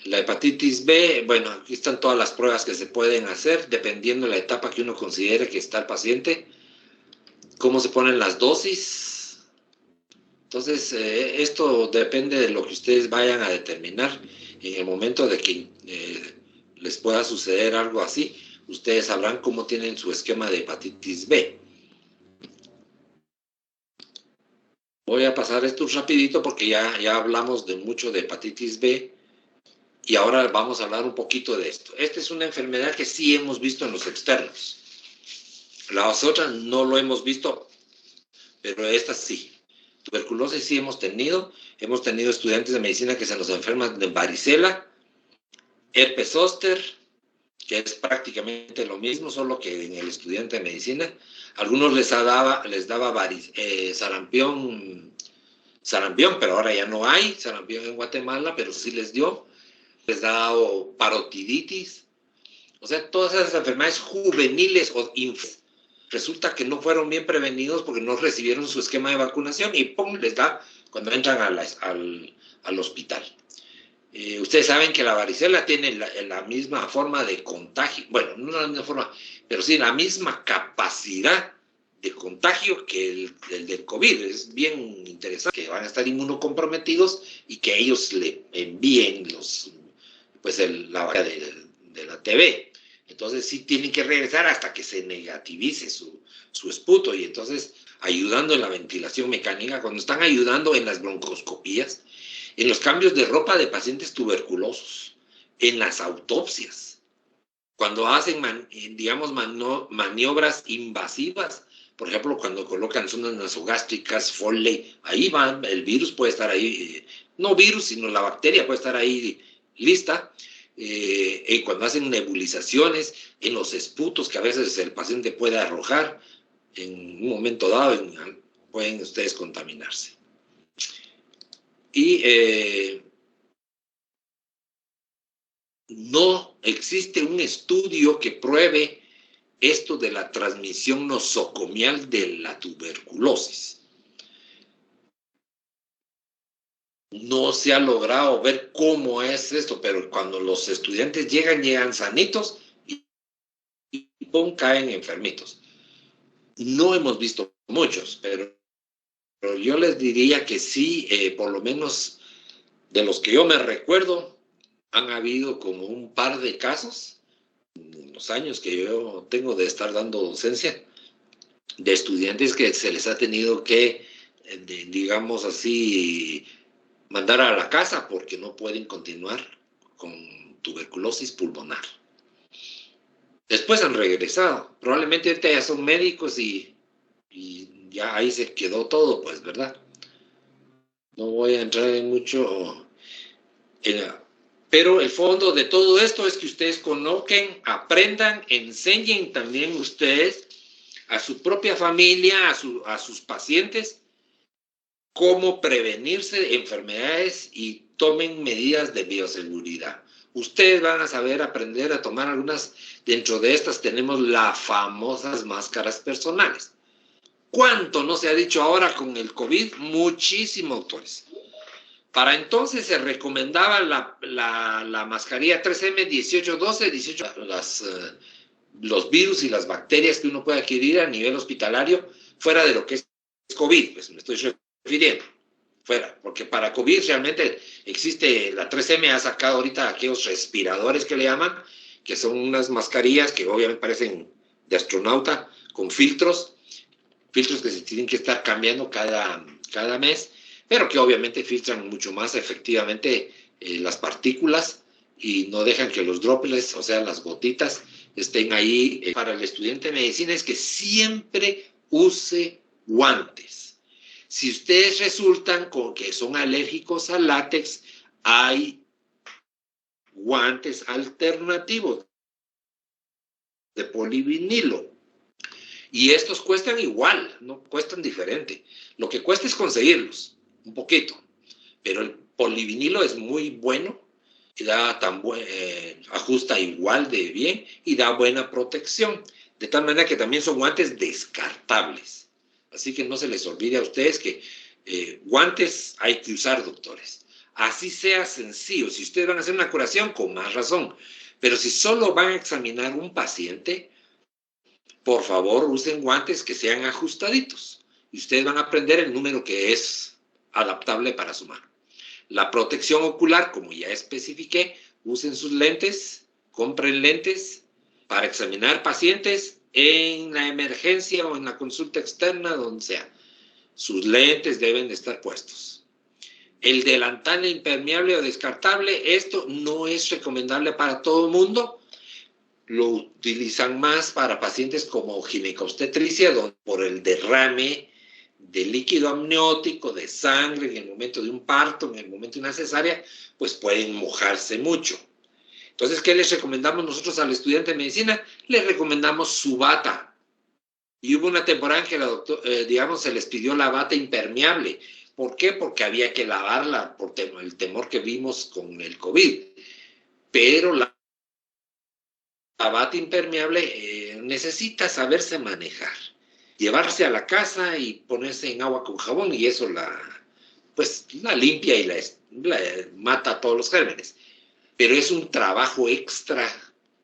La hepatitis B, bueno, aquí están todas las pruebas que se pueden hacer, dependiendo de la etapa que uno considere que está el paciente, cómo se ponen las dosis. Entonces, esto depende de lo que ustedes vayan a determinar. En el momento de que les pueda suceder algo así, ustedes sabrán cómo tienen su esquema de hepatitis B. Voy a pasar esto rapidito porque ya hablamos de mucho de hepatitis B. Y ahora vamos a hablar un poquito de esto. Esta es una enfermedad que sí hemos visto en los externos. Las otras no lo hemos visto, pero esta sí. Tuberculosis sí hemos tenido. Hemos tenido estudiantes de medicina que se nos enferman de varicela, herpes zóster, que es prácticamente lo mismo, solo que en el estudiante de medicina. Algunos les daba sarampión, pero ahora ya no hay sarampión en Guatemala, pero sí les dio. Les ha dado parotiditis, o sea, todas esas enfermedades juveniles o resulta que no fueron bien prevenidos porque no recibieron su esquema de vacunación y ¡pum!, les da cuando entran al hospital. Ustedes saben que la varicela tiene la misma forma de contagio, bueno, no la misma forma, pero sí la misma capacidad de contagio que el del COVID. Es bien interesante que van a estar inmunocomprometidos y que ellos le envíen la vacuna de la TB. Entonces sí tienen que regresar hasta que se negativice su esputo, y entonces ayudando en la ventilación mecánica, cuando están ayudando en las broncoscopías, en los cambios de ropa de pacientes tuberculosos, en las autopsias, cuando hacen, digamos, maniobras invasivas, por ejemplo, cuando colocan sondas nasogástricas, Foley, ahí va, el virus puede estar ahí, no virus, sino la bacteria puede estar ahí lista. Cuando hacen nebulizaciones, en los esputos que a veces el paciente puede arrojar, en un momento dado pueden ustedes contaminarse. Y no existe un estudio que pruebe esto de la transmisión nosocomial de la tuberculosis. No se ha logrado ver cómo es esto, pero cuando los estudiantes llegan sanitos y ¡pum!, caen enfermitos. No hemos visto muchos, pero yo les diría que sí, por lo menos de los que yo me recuerdo, han habido como un par de casos en los años que yo tengo de estar dando docencia, de estudiantes que se les ha tenido que, digamos así, mandar a la casa porque no pueden continuar con tuberculosis pulmonar. Después han regresado. Probablemente ahorita ya son médicos y ya ahí se quedó todo, pues, ¿verdad? No voy a entrar en mucho. Pero el fondo de todo esto es que ustedes conozcan, aprendan, enseñen también ustedes a su propia familia, a sus pacientes, cómo prevenirse de enfermedades y tomen medidas de bioseguridad. Ustedes van a saber aprender a tomar algunas. Dentro de estas tenemos las famosas máscaras personales. ¿Cuánto no se ha dicho ahora con el COVID? Muchísimo, doctores. Para entonces se recomendaba la mascarilla 3M 1812, 18, los virus y las bacterias que uno puede adquirir a nivel hospitalario, fuera de lo que es COVID, pues me estoy refiriendo, fuera, porque para COVID realmente existe, la 3M ha sacado ahorita aquellos respiradores que le llaman, que son unas mascarillas que obviamente parecen de astronauta, con filtros que se tienen que estar cambiando cada mes, pero que obviamente filtran mucho más efectivamente las partículas y no dejan que los droplets, o sea, las gotitas, estén ahí. Para el estudiante de medicina es que siempre use guantes. Si ustedes resultan con que son alérgicos al látex, hay guantes alternativos de polivinilo. Y estos cuestan igual, no cuestan diferente. Lo que cuesta es conseguirlos, un poquito. Pero el polivinilo es muy bueno y da ajusta igual de bien y da buena protección. De tal manera que también son guantes descartables. Así que no se les olvide a ustedes que guantes hay que usar, doctores. Así sea sencillo. Si ustedes van a hacer una curación, con más razón. Pero si solo van a examinar un paciente, por favor, usen guantes que sean ajustaditos. Y ustedes van a aprender el número que es adaptable para su mano. La protección ocular, como ya especifiqué, usen sus lentes, compren lentes para examinar pacientes en la emergencia o en la consulta externa, donde sea. Sus lentes deben de estar puestos. El delantal impermeable o descartable, esto no es recomendable para todo el mundo. Lo utilizan más para pacientes como ginecobstetricia, donde por el derrame de líquido amniótico, de sangre en el momento de un parto, en el momento de una cesárea, pues pueden mojarse mucho. Entonces, ¿qué les recomendamos nosotros al estudiante de medicina? Les recomendamos su bata. Y hubo una temporada en que se les pidió la bata impermeable. ¿Por qué? Porque había que lavarla por el temor que vimos con el COVID. Pero la bata impermeable necesita saberse manejar, llevarse a la casa y ponerse en agua con jabón y eso la limpia y la mata todos los gérmenes. Pero es un trabajo extra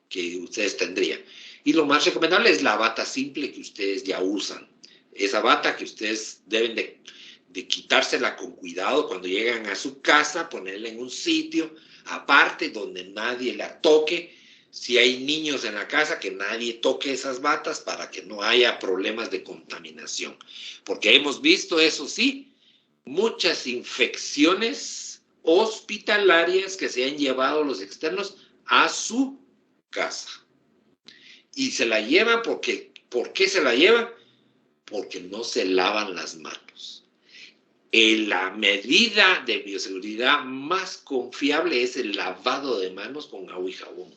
que ustedes tendrían. Y lo más recomendable es la bata simple que ustedes ya usan. Esa bata que ustedes deben de quitársela con cuidado cuando llegan a su casa, ponerla en un sitio aparte donde nadie la toque. Si hay niños en la casa, que nadie toque esas batas para que no haya problemas de contaminación. Porque hemos visto, eso sí, muchas infecciones hospitalarias que se han llevado los externos a su casa. Y se la llevan porque, ¿por qué se la llevan? Porque no se lavan las manos. La medida de bioseguridad más confiable es el lavado de manos con agua y jabón.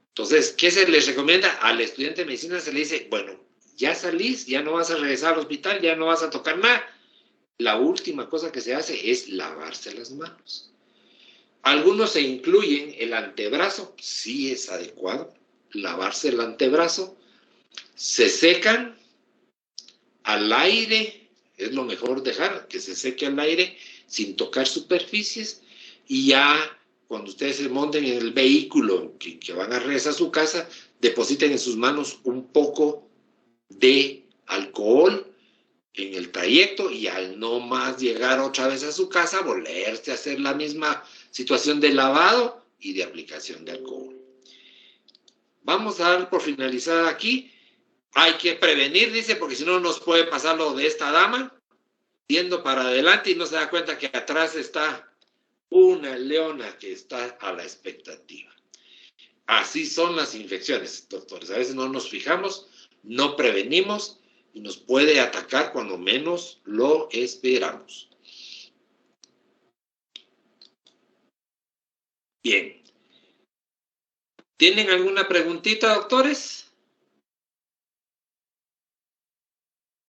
Entonces, ¿qué se les recomienda? Al estudiante de medicina se le dice, bueno, ya salís, ya no vas a regresar al hospital, ya no vas a tocar nada. La última cosa que se hace es lavarse las manos. Algunos se incluyen el antebrazo, sí es adecuado, lavarse el antebrazo. Se secan al aire, es lo mejor dejar que se seque al aire sin tocar superficies y ya cuando ustedes se monten en el vehículo que van a regresar a su casa, depositen en sus manos un poco de alcohol en el trayecto y al no más llegar otra vez a su casa, volverse a hacer la misma situación de lavado y de aplicación de alcohol. Vamos a dar por finalizada aquí. Hay que prevenir, dice, porque si no nos puede pasar lo de esta dama, yendo para adelante y no se da cuenta que atrás está una leona que está a la expectativa. Así son las infecciones, doctores. A veces no nos fijamos, no prevenimos y nos puede atacar cuando menos lo esperamos. Bien. ¿Tienen alguna preguntita, doctores?